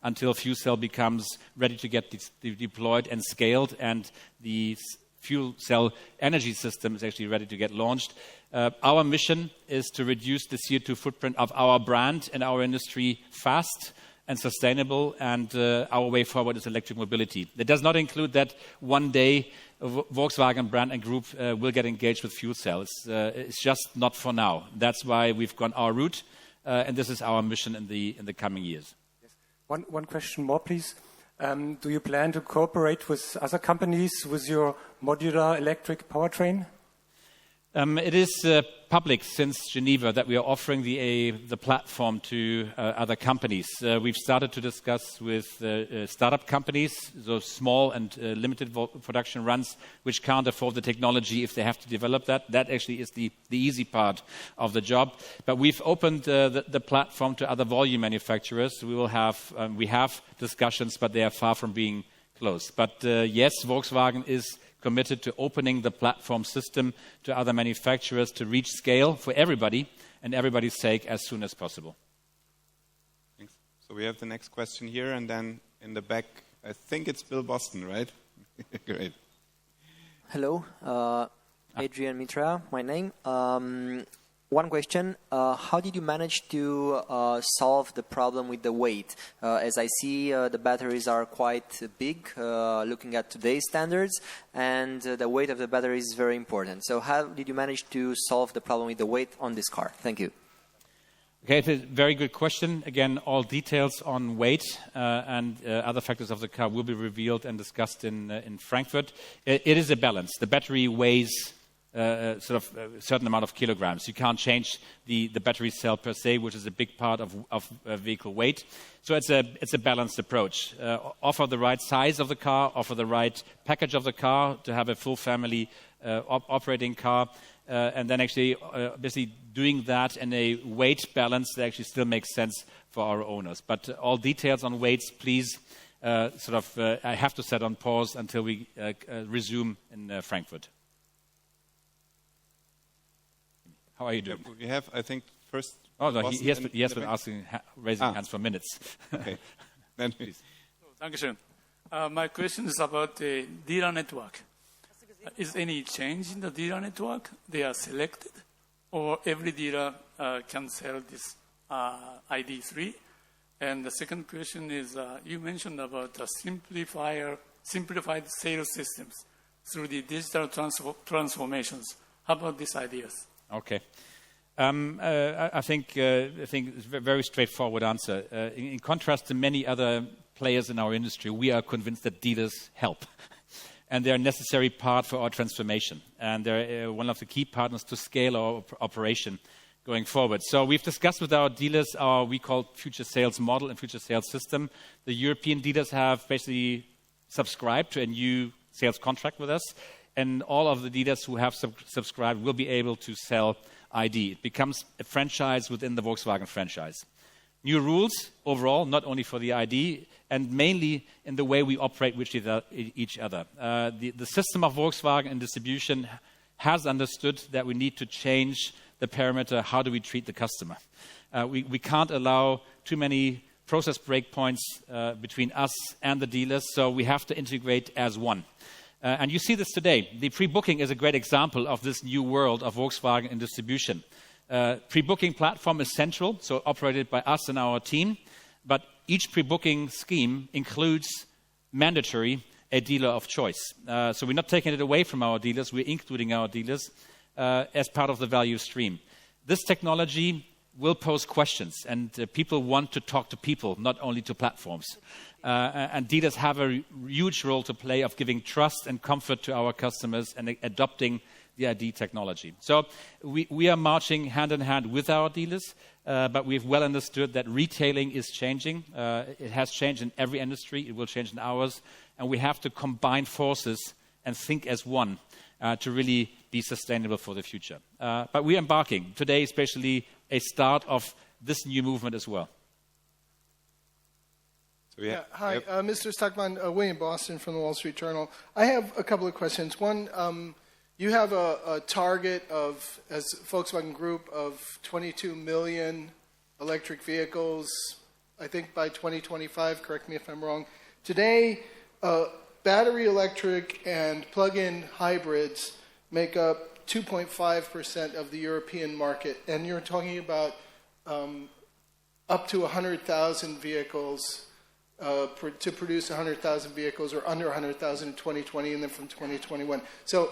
until fuel cell becomes ready to get deployed and scaled, and the fuel cell energy system is actually ready to get launched. Our mission is to reduce the CO2 footprint of our brand and our industry fast, and sustainable, and our way forward is electric mobility. That does not include that one day Volkswagen brand and group will get engaged with fuel cells. It's just not for now. That's why we've gone our route, and this is our mission in the coming years. Yes. One question more, please. Do you plan to cooperate with other companies with your modular electric powertrain? It is public since Geneva that we are offering the platform to other companies. We've started to discuss with startup companies, those small and limited production runs, which can't afford the technology if they have to develop that. That actually is the easy part of the job. But we've opened the platform to other volume manufacturers. We have discussions, but they are far from being closed. But yes, Volkswagen is committed to opening the platform system to other manufacturers to reach scale for everybody and everybody's sake as soon as possible. Thanks. So we have the next question here, and then in the back, I think it's Bill Boston, right? Great. Hello, Adrian Mitra, my name. One question, how did you manage to solve the problem with the weight? As I see, the batteries are quite big, looking at today's standards, and the weight of the battery is very important. So how did you manage to solve the problem with the weight on this car? Thank you. Okay, it's a very good question. Again, all details on weight and other factors of the car will be revealed and discussed in Frankfurt. It is a balance. The battery weighs a certain amount of kilograms. You can't change the battery cell per se, which is a big part of vehicle weight. So it's a balanced approach. Offer the right size of the car, offer the right package of the car to have a full family operating car, and then actually basically doing that in a weight balance that actually still makes sense for our owners. But all details on weights, please, I have to set on pause until we resume in Frankfurt. How are you doing? We have, I think, first... Oh, no, he has been raising hands for minutes. Okay. Then please. Dankeschön. My question is about the dealer network. Is any change in the dealer network? They are selected, or every dealer can sell this ID.3? And the second question is, you mentioned about the simplified sales systems through the digital transformations. How about these ideas? Okay. I think it's a very straightforward answer. In contrast to many other players in our industry, we are convinced that dealers help. And they're a necessary part for our transformation. And they're one of the key partners to scale our operation going forward. So we've discussed with our dealers our, we call future sales model and future sales system. The European dealers have basically subscribed to a new sales contract with us. And all of the dealers who have subscribed will be able to sell ID. It becomes a franchise within the Volkswagen franchise. New rules overall, not only for the ID, and mainly in the way we operate with each other. The system of Volkswagen in distribution has understood that we need to change the parameter, how do we treat the customer. We can't allow too many process breakpoints between us and the dealers, so we have to integrate as one. And you see this today. The pre-booking is a great example of this new world of Volkswagen in distribution. Pre-booking platform is central, so operated by us and our team. But each pre-booking scheme includes mandatory a dealer of choice. So we're not taking it away from our dealers. We're including our dealers as part of the value stream. This technology will pose questions, and people want to talk to people, not only to platforms. And dealers have a huge role to play of giving trust and comfort to our customers and adopting the ID technology. So we are marching hand in hand with our dealers, but we've well understood that retailing is changing. It has changed in every industry. It will change in ours. And we have to combine forces and think as one to really be sustainable for the future. But we're embarking. Today, especially, a start of this new movement as well. Hi, Mr. Stockman, William Boston from the Wall Street Journal. I have a couple of questions. One, you have a target of, as Volkswagen Group, of 22 million electric vehicles, I think by 2025, correct me if I'm wrong. Today, battery electric and plug-in hybrids make up 2.5% of the European market, and you're talking about up to 100,000 vehicles, to produce 100,000 vehicles or under 100,000 in 2020 and then from 2021. So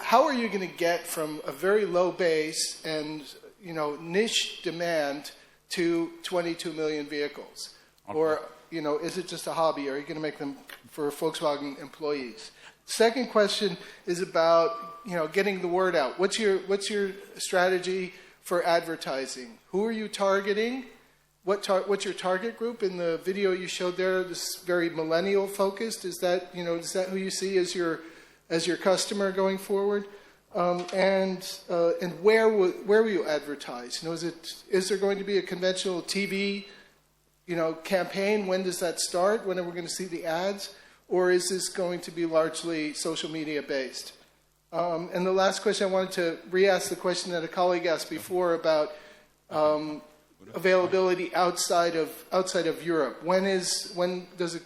how are you going to get from a very low base and niche demand to 22 million vehicles? Okay. Or is it just a hobby? Or are you going to make them for Volkswagen employees? Second question is about getting the word out. What's your strategy for advertising? Who are you targeting? What's your target group? In the video you showed there, this very millennial focused. Is that who you see as your customer going forward? And where will you advertise? Is there going to be a conventional TV campaign? When does that start? When are we going to see the ads? Or is this going to be largely social media based? And the last question, I wanted to re-ask the question that a colleague asked before about availability outside of Europe. When does it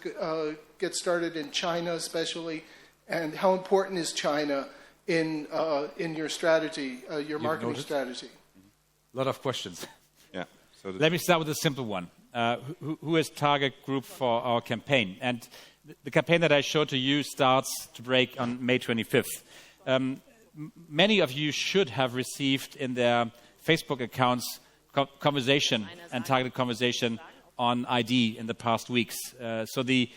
get started in China, especially, and how important is China in your strategy, your marketing strategy? A lot of questions. Yeah. So let me start with a simple one. Who is target group for our campaign? And the campaign that I showed to you starts to break on May 25th. Many of you should have received in their Facebook accounts conversation and targeted conversation on ID in the past weeks. So the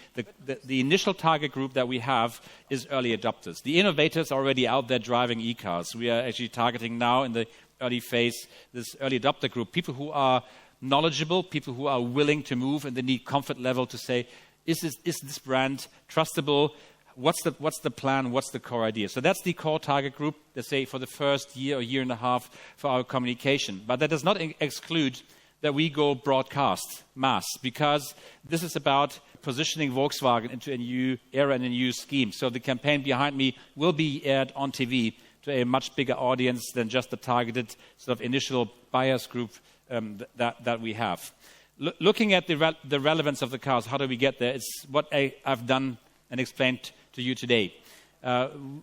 initial target group that we have is early adopters. The innovators are already out there driving e-cars. We are actually targeting now in the early phase this early adopter group, people who are knowledgeable, people who are willing to move, and they need comfort level to say, is this brand trustable? What's the plan? What's the core idea? So that's the core target group, let's say, for the first year or year and a half for our communication. But that does not exclude that we go broadcast, mass, because this is about positioning Volkswagen into a new era and a new scheme. So the campaign behind me will be aired on TV to a much bigger audience than just the targeted sort of initial buyers group that we have. Looking at the relevance of the cars, how do we get there? It's what I've done and explained to you today.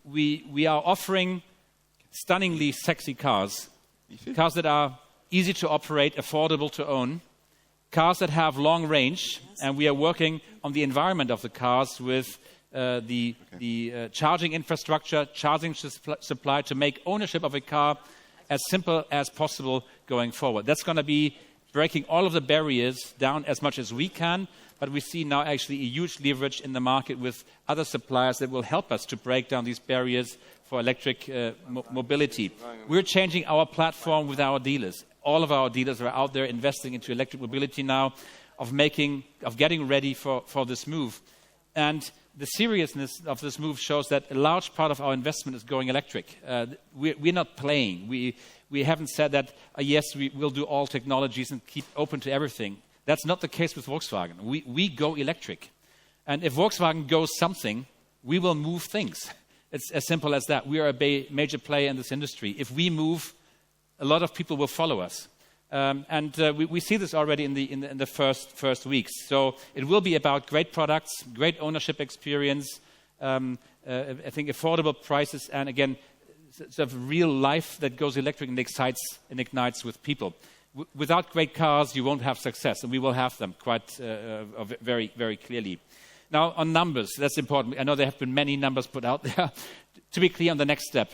We are offering stunningly sexy cars that are easy to operate, affordable to own, cars that have long range, and we are working on the environment of the cars with the charging infrastructure, charging supply to make ownership of a car as simple as possible going forward. That's going to be breaking all of the barriers down as much as we can, but we see now actually a huge leverage in the market with other suppliers that will help us to break down these barriers for electric mobility. We're changing our platform with our dealers. All of our dealers are out there investing into electric mobility now, of getting ready for this move. And the seriousness of this move shows that a large part of our investment is going electric. We're not playing. We haven't said that, yes, we will do all technologies and keep open to everything. That's not the case with Volkswagen. We go electric. And if Volkswagen goes something, we will move things. It's as simple as that. We are a major player in this industry. If we move, a lot of people will follow us. We see this already in the first weeks. So it will be about great products, great ownership experience, I think affordable prices, and again, sort of real life that goes electric and ignites with people. Without great cars, you won't have success, and we will have them quite very, very clearly. Now, on numbers, that's important. I know there have been many numbers put out there. To be clear on the next step,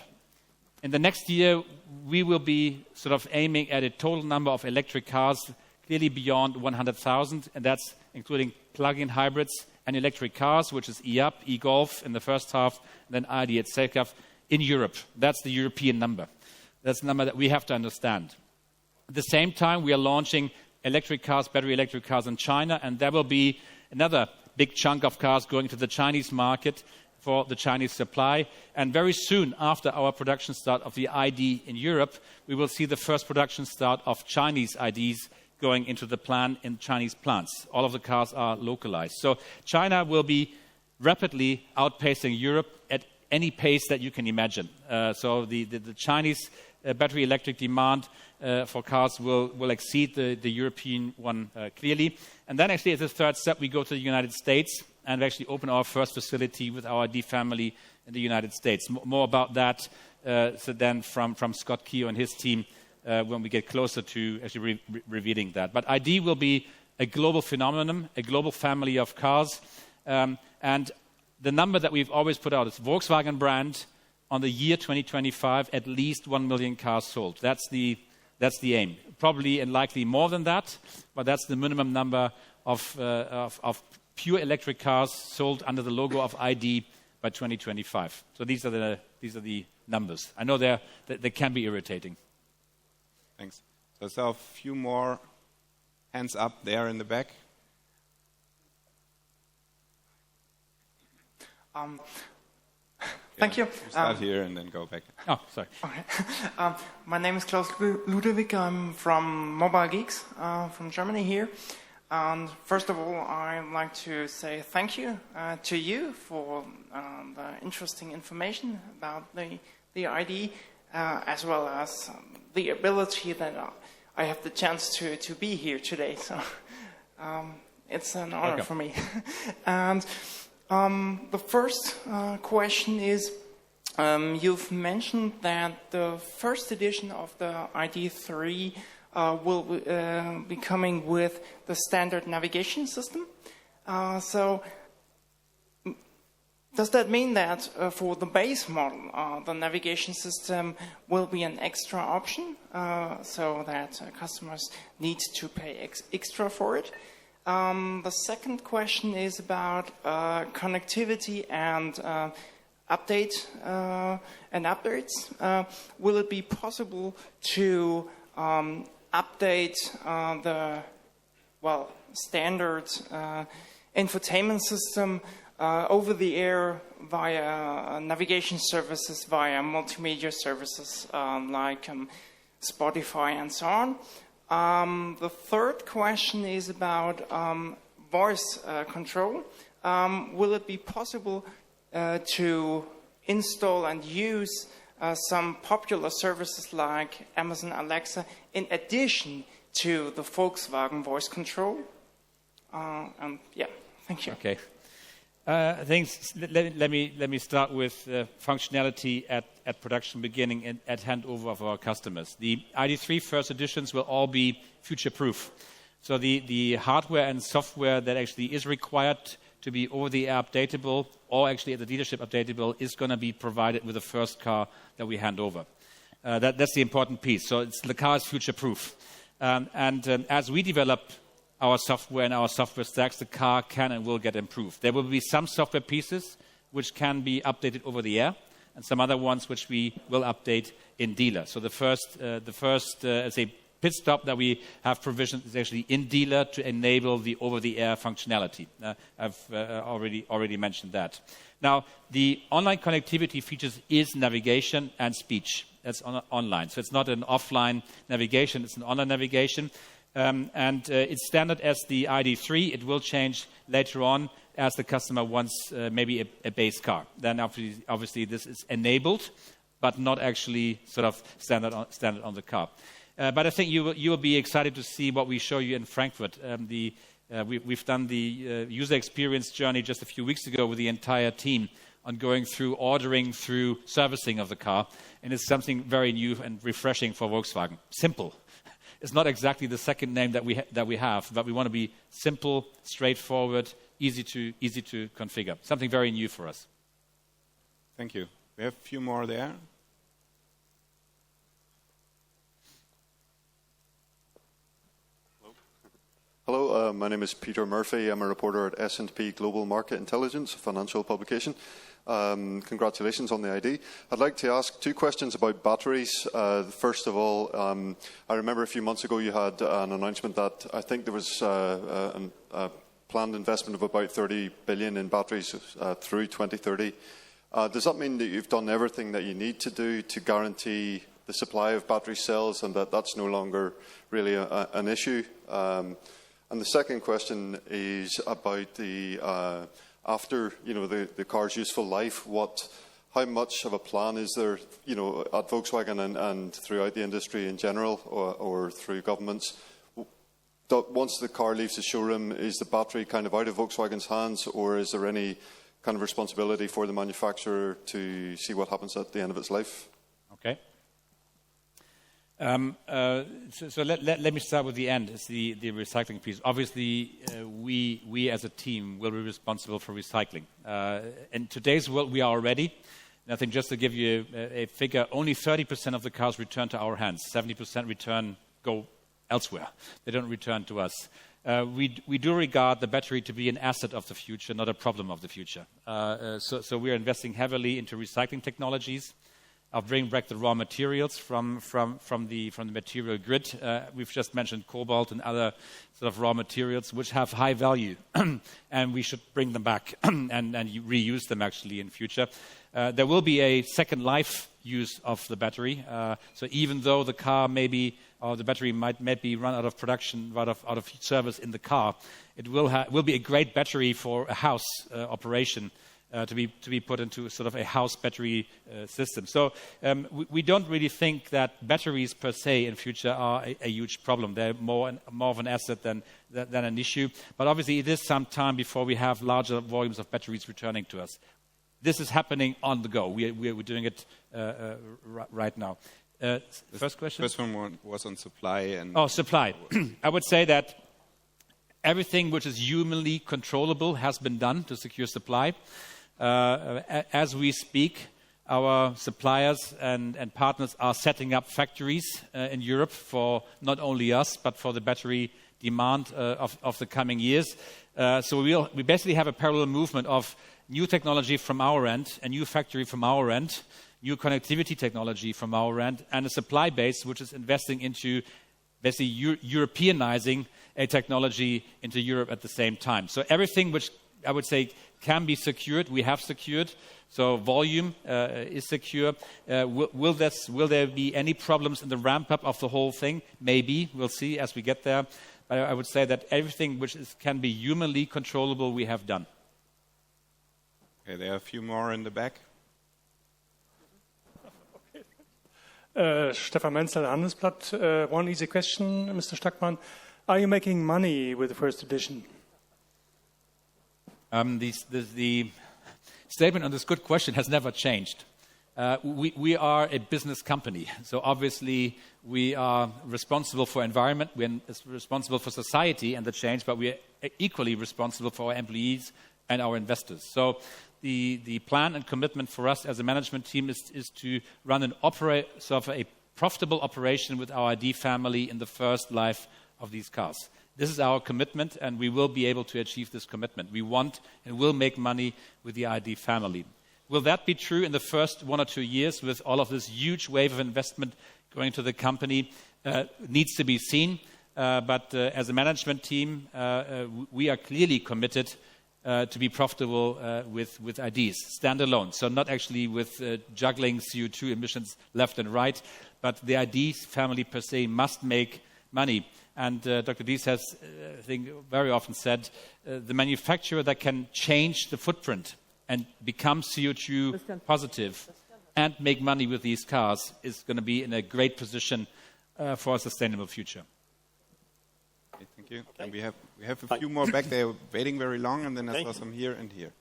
in the next year, we will be sort of aiming at a total number of electric cars clearly beyond 100,000, and that's including plug-in hybrids and electric cars, which is e-up, e-Golf in the first half, and then ID at SECAF in Europe. That's the European number. That's the number that we have to understand. At the same time, we are launching electric cars, battery electric cars in China, and there will be another big chunk of cars going to the Chinese market for the Chinese supply. And very soon after our production start of the ID in Europe, we will see the first production start of Chinese IDs going into the plant in Chinese plants. All of the cars are localized. So China will be rapidly outpacing Europe at any pace that you can imagine. So the Chinese battery electric demand for cars will exceed the European one clearly. And then actually as a third step, we go to the United States and actually open our first facility with our ID family in the United States. More about that then from Scott Keogh and his team when we get closer to actually revealing that. But ID will be a global phenomenon, a global family of cars. And the number that we've always put out is Volkswagen brand on the year 2025, at least 1 million cars sold. That's the aim. Probably and likely more than that, but that's the minimum number of pure electric cars sold under the logo of ID by 2025. So these are the numbers. I know they can be irritating. Thanks. So I saw a few more hands up there in the back. Thank you. Start here and then go back. Oh, sorry. Okay. My name is Klaus Ludewig. I'm from Mobile Geeks, from Germany here. And first of all, I'd like to say thank you to you for the interesting information about the ID, as well as the ability that I have the chance to be here today. So it's an honor for me. And the first question is, you've mentioned that the first edition of the ID.3 will be coming with the standard navigation system. So does that mean that for the base model, the navigation system will be an extra option, so that customers need to pay extra for it? The second question is about connectivity and updates. Will it be possible to update the standard infotainment system over the air via navigation services, via multimedia services like Spotify and so on? The third question is about voice control. Will it be possible to install and use some popular services like Amazon Alexa in addition to the Volkswagen voice control? Thank you. Okay. Thanks. Let me start with functionality at production beginning and at handover of our customers. The ID.3 first editions will all be future-proof. So the hardware and software that actually is required to be over-the-air updatable or actually at the dealership updatable is going to be provided with the first car that we hand over. That's the important piece. So the car is future-proof. As we develop our software and our software stacks, the car can and will get improved. There will be some software pieces which can be updated over the air, and some other ones which we will update in dealer. So the first pit stop that we have provisioned is actually in dealer to enable the over-the-air functionality. I've already mentioned that. Now, the online connectivity features is navigation and speech. That's online. So it's not an offline navigation, it's an online navigation. It's standard as the ID.3. It will change later on as the customer wants maybe a base car. Then obviously this is enabled, but not actually sort of standard on the car. But I think you will be excited to see what we show you in Frankfurt. We've done the user experience journey just a few weeks ago with the entire team on going through ordering, through servicing of the car, and it's something very new and refreshing for Volkswagen. Simple. It's not exactly the second name that we have, but we want to be simple, straightforward, easy to configure. Something very new for us. Thank you. We have a few more there. Hello, my name is Peter Murphy. I'm a reporter at S&P Global Market Intelligence, a financial publication. Congratulations on the ID. I'd like to ask two questions about batteries. First of all, I remember a few months ago you had an announcement that I think there was a planned investment of about 30 billion in batteries through 2030. Does that mean that you've done everything that you need to do to guarantee the supply of battery cells and that that's no longer really an issue? And the second question is about the after the car's useful life. How much of a plan is there, at Volkswagen and throughout the industry in general, or through governments? Once the car leaves the showroom, is the battery kind of out of Volkswagen's hands, or is there any kind of responsibility for the manufacturer to see what happens at the end of its life? Okay. So let me start with the end. It's the recycling piece. Obviously, we as a team will be responsible for recycling. In today's world, we are already. And I think just to give you a figure, only 30% of the cars return to our hands. 70% go elsewhere. They don't return to us. We do regard the battery to be an asset of the future, not a problem of the future. So we are investing heavily into recycling technologies. I'll bring back the raw materials from the material grid. We've just mentioned cobalt and other sort of raw materials which have high value, and we should bring them back and reuse them actually in future. There will be a second life use of the battery. So even though the car or the battery might be run out of production, out of service in the car, it will be a great battery for a house operation. To be put into sort of a house battery system. So we don't really think that batteries per se in future are a huge problem. They're more of an asset than an issue. But obviously it is some time before we have larger volumes of batteries returning to us. This is happening on the go. We're doing it right now. First question? First one was on supply. Supply. I would say that everything which is humanly controllable has been done to secure supply. As we speak, our suppliers and partners are setting up factories in Europe for not only us, but for the battery demand of the coming years. So we basically have a parallel movement of new technology from our end, a new factory from our end, new connectivity technology from our end, and a supply base which is investing into basically Europeanizing a technology into Europe at the same time. So everything which I would say can be secured, we have secured. So volume is secure. Will there be any problems in the ramp-up of the whole thing? Maybe. We'll see as we get there. But I would say that everything which can be humanly controllable, we have done. Okay, there are a few more in the back. Stefan Menzel, Handelsblatt. One easy question, Mr. Stackmann. Are you making money with the first edition? The statement on this good question has never changed. We are a business company, so obviously we are responsible for environment, we're responsible for society and the change, but we are equally responsible for our employees and our investors. So the plan and commitment for us as a management team is to run a profitable operation with our ID family in the first life of these cars. This is our commitment, and we will be able to achieve this commitment. We want and will make money with the ID family. Will that be true in the first 1 or 2 years with all of this huge wave of investment going to the company? Needs to be seen. But as a management team, we are clearly committed to be profitable with IDs, standalone. So not actually with juggling CO2 emissions left and right, but the ID family per se must make money. And Dr. Dies has, I think, very often said, the manufacturer that can change the footprint and become CO2 positive and make money with these cars is going to be in a great position for a sustainable future. Okay, thank you. Okay. And we have a few more back there waiting very long, and then I saw some here and here.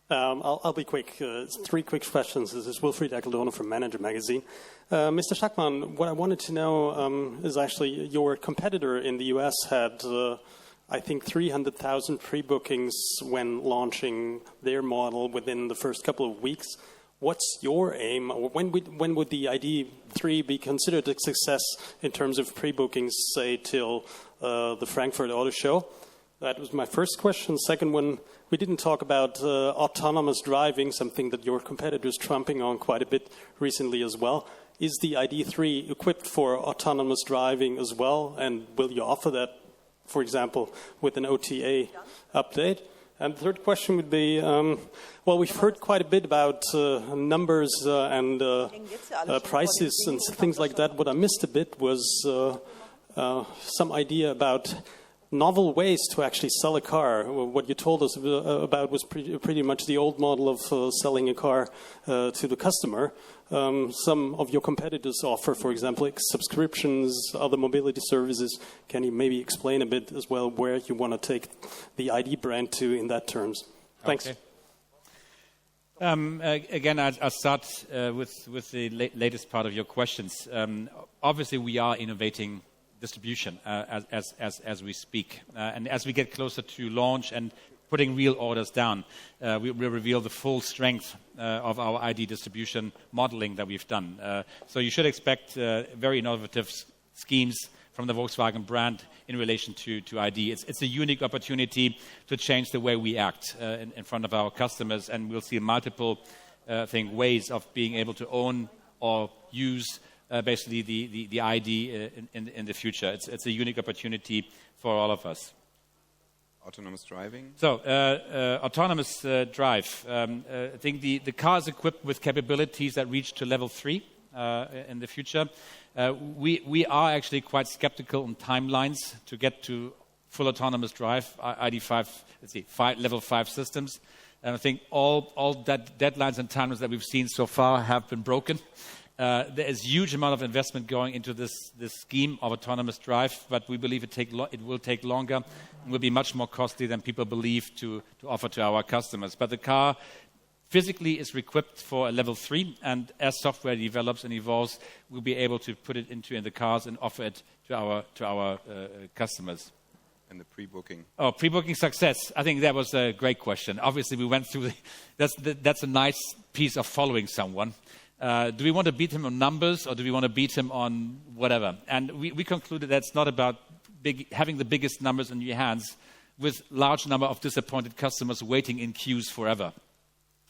I'll be quick. 3 quick questions. This is Wilfried Eckledorner from Manager Magazine. Mr. Stackmann, what I wanted to know is actually your competitor in the US had, I think, 300,000 pre-bookings when launching their model within the first couple of weeks. What's your aim? Or when would the ID.3 be considered a success in terms of pre-bookings, say, till the Frankfurt Auto Show? That was my first question. Second one, we didn't talk about autonomous driving, something that your competitor is trumping on quite a bit recently as well. Is the ID.3 equipped for autonomous driving as well? And will you offer that, for example, with an OTA update? And the third question would be, well, we've heard quite a bit about numbers and prices and things like that. What I missed a bit was some idea about novel ways to actually sell a car. What you told us about was pretty much the old model of selling a car to the customer. Some of your competitors offer, for example, subscriptions, other mobility services. Can you maybe explain a bit as well where you want to take the ID brand to in that terms? Thanks. Okay. Again, I'll start with the latest part of your questions. Obviously, we are innovating distribution as we speak. And as we get closer to launch and putting real orders down, we will reveal the full strength of our ID distribution modeling that we've done. So you should expect very innovative schemes from the Volkswagen brand in relation to ID. It's a unique opportunity to change the way we act in front of our customers, and we'll see multiple ways of being able to own or use basically the ID in the future. It's a unique opportunity for all of us. Autonomous driving? So, autonomous drive. I think the car is equipped with capabilities that reach to level 3 in the future. We are actually quite skeptical on timelines to get to full autonomous drive, ID.3, level 5 systems. And I think all that deadlines and timelines that we've seen so far have been broken. There is a huge amount of investment going into this scheme of autonomous drive, but we believe it will take longer and will be much more costly than people believe to offer to our customers. But the car physically is equipped for a level 3, and as software develops and evolves, we'll be able to put it in the cars and offer it to our customers. And the pre-booking? Oh, pre-booking success. I think that was a great question. Obviously, we went through that's a nice piece of following someone. Do we want to beat him on numbers, or do we want to beat him on whatever? And we concluded that it's not about having the biggest numbers in your hands with large number of disappointed customers waiting in queues forever.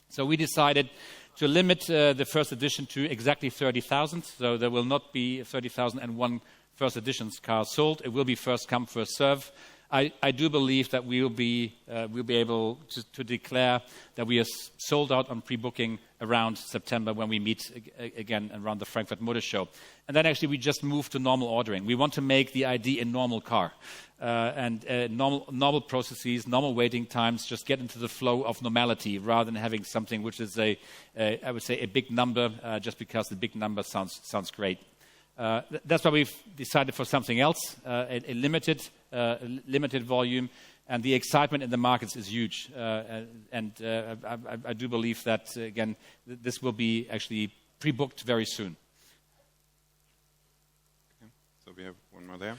So we decided to limit the first edition to exactly 30,000. So there will not be 30,001 first editions cars sold. It will be first come, first serve. I do believe that we'll be able to declare that we are sold out on pre-booking around September when we meet again around the Frankfurt Motor Show. And then actually we just move to normal ordering. We want to make the ID a normal car. And normal processes, normal waiting times, just get into the flow of normality rather than having something which is I would say a big number just because the big number sounds great. That's why we've decided for something else, a limited volume, and the excitement in the markets is huge. And I do believe that, again, this will be actually pre-booked very soon. Okay. So we have one more there.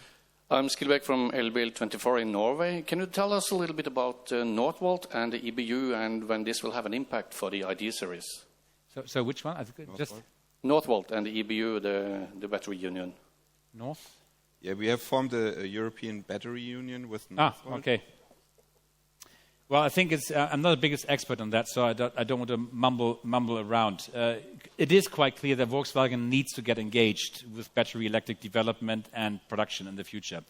I'm Skilbeck from LBL24 in Norway. Can you tell us a little bit about Northvolt and the EBU and when this will have an impact for the ID series? So which one? Northvolt and the EBU, the battery union. North? Yeah, we have formed a European battery union with Northvolt. Okay. Well, I think I'm not the biggest expert on that, so I don't want to mumble around. It is quite clear that Volkswagen needs to get engaged with battery electric development and production in the future.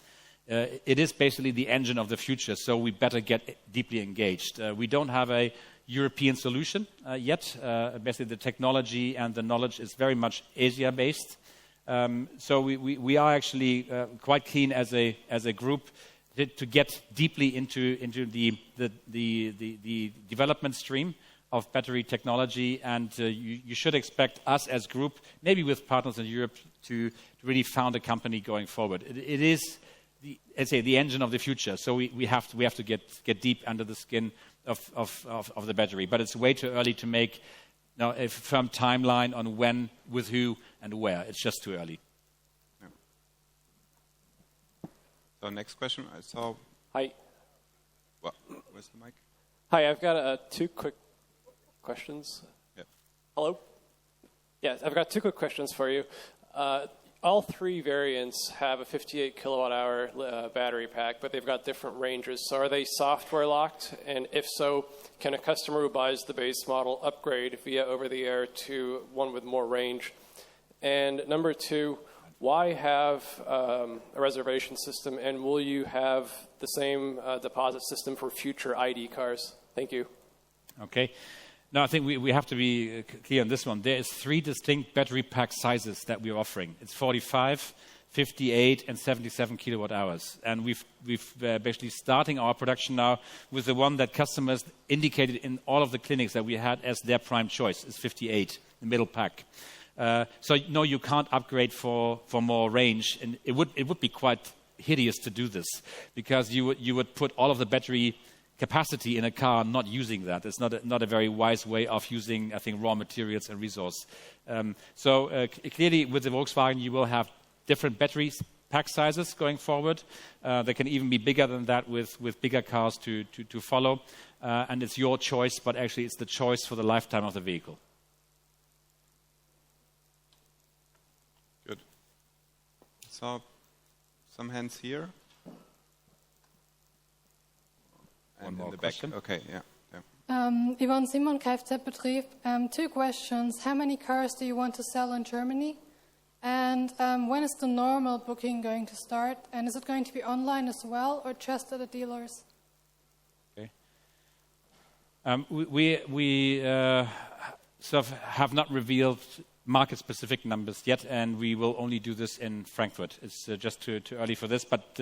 It is basically the engine of the future, so we better get deeply engaged. We don't have a European solution yet. Basically, the technology and the knowledge is very much Asia-based. So we are actually quite keen as a group to get deeply into the development stream of battery technology, and you should expect us as group, maybe with partners in Europe, to really found a company going forward. It is the engine of the future. So we have to get deep under the skin of the battery. But it's way too early to make a firm timeline on when, with who, and where. It's just too early. Yeah. So next question. I saw. Hi. Well, where's the mic? Hi, I've got 2 quick questions. Yeah. Hello? Yes, I've got 2 quick questions for you. All 3 variants have a 58 kilowatt-hour battery pack, but they've got different ranges. So are they software locked? And if so, can a customer who buys the base model upgrade via over-the-air to one with more range? And number 2, why have a reservation system, and will you have the same deposit system for future ID cars? Thank you. Okay. No, I think we have to be clear on this one. There is 3 distinct battery pack sizes that we're offering. It's 45, 58, and 77 kilowatt hours. And we've basically starting our production now with the one that customers indicated in all of the clinics that we had as their prime choice, is 58, the middle pack. So no, you can't upgrade for more range, and it would be quite hideous to do this, because you would put all of the battery capacity in a car not using that. It's not a very wise way of using, I think, raw materials and resource. Clearly, with the Volkswagen, you will have different battery pack sizes going forward. They can even be bigger than that with bigger cars to follow. And it's your choice, but actually it's the choice for the lifetime of the vehicle. Good. So, some hands here. And in the back. Okay, yeah. Yvonne Simon, Kfz-Betrieb. 2 questions. How many cars do you want to sell in Germany? And when is the normal booking going to start? And is it going to be online as well, or just at the dealers? Okay. We sort of have not revealed market-specific numbers yet, and we will only do this in Frankfurt. It's just too early for this. But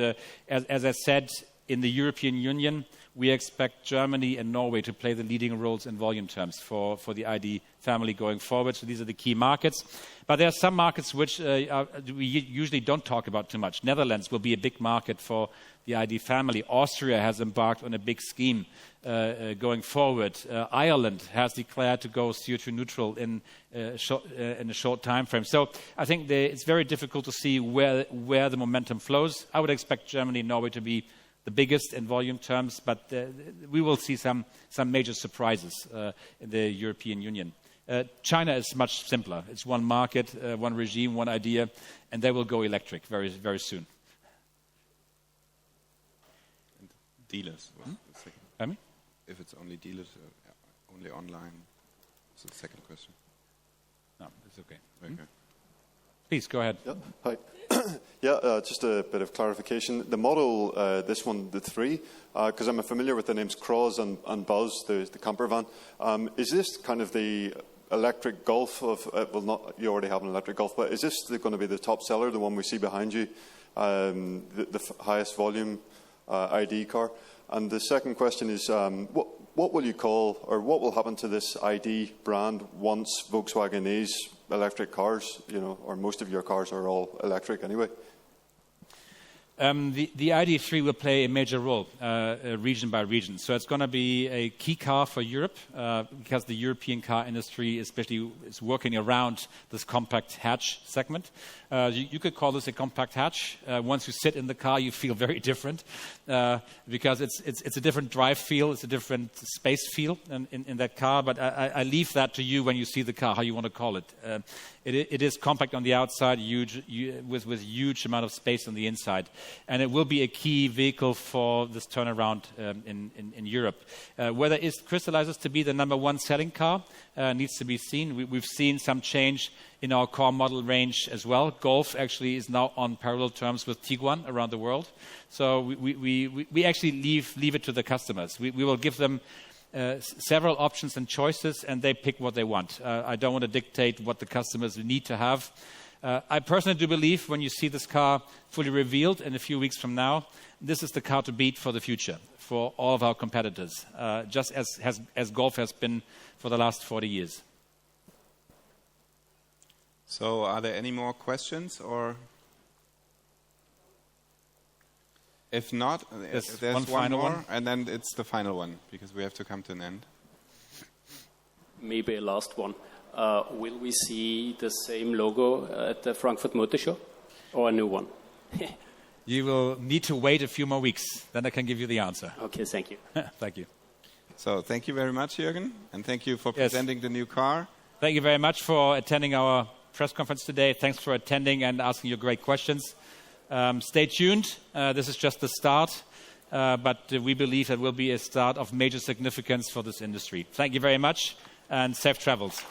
as I said, in the European Union, we expect Germany and Norway to play the leading roles in volume terms for the ID family going forward. So these are the key markets. But there are some markets which we usually don't talk about too much. Netherlands will be a big market for the ID family. Austria has embarked on a big scheme going forward. Ireland has declared to go CO2 neutral in a short time frame. So I think it's very difficult to see where the momentum flows. I would expect Germany and Norway to be the biggest in volume terms, but we will see some major surprises in the European Union. China is much simpler. It's one market, one regime, one idea, and they will go electric very, very soon. And dealers was the second. Pardon me? If it's only dealers, only online, it's the second question. No, it's okay. Okay. Please, go ahead. Yeah. Hi. Just a bit of clarification. The model, this one, the 3, because I'm familiar with the names Cross and Buzz, the camper van. Is this kind of the electric Golf of, you already have an electric Golf, but is this going to be the top seller, the one we see behind you, the highest volume ID car? And the second question is, what will you call, or what will happen to this ID brand once Volkswagen is electric cars, or most of your cars are all electric anyway? The ID.3 will play a major role, region by region. So it's going to be a key car for Europe, because the European car industry especially is working around this compact hatch segment. You could call this a compact hatch. Once you sit in the car, you feel very different, because it's a different drive feel, it's a different space feel in that car. But I leave that to you when you see the car, how you want to call it. It is compact on the outside, huge, with huge amount of space on the inside. And it will be a key vehicle for this turnaround in Europe. Whether it crystallizes to be the #1 selling car needs to be seen. We've seen some change in our core model range as well. Golf actually is now on parallel terms with Tiguan around the world. So we actually leave it to the customers. We will give them several options and choices, and they pick what they want. I don't want to dictate what the customers need to have. I personally do believe when you see this car fully revealed in a few weeks from now, this is the car to beat for the future, for all of our competitors, just as Golf has been for the last 40 years. So are there any more questions, or if not, there's one more, and then it's the final one, because we have to come to an end. Maybe a last one. Will we see the same logo at the Frankfurt Motor Show, or a new one? You will need to wait a few more weeks, then I can give you the answer. Okay, thank you. Thank you. So thank you very much, Jürgen, and thank you for presenting the new car. Thank you very much for attending our press conference today. Thanks for attending and asking your great questions. Stay tuned. This is just the start, but we believe it will be a start of major significance for this industry. Thank you very much, and safe travels.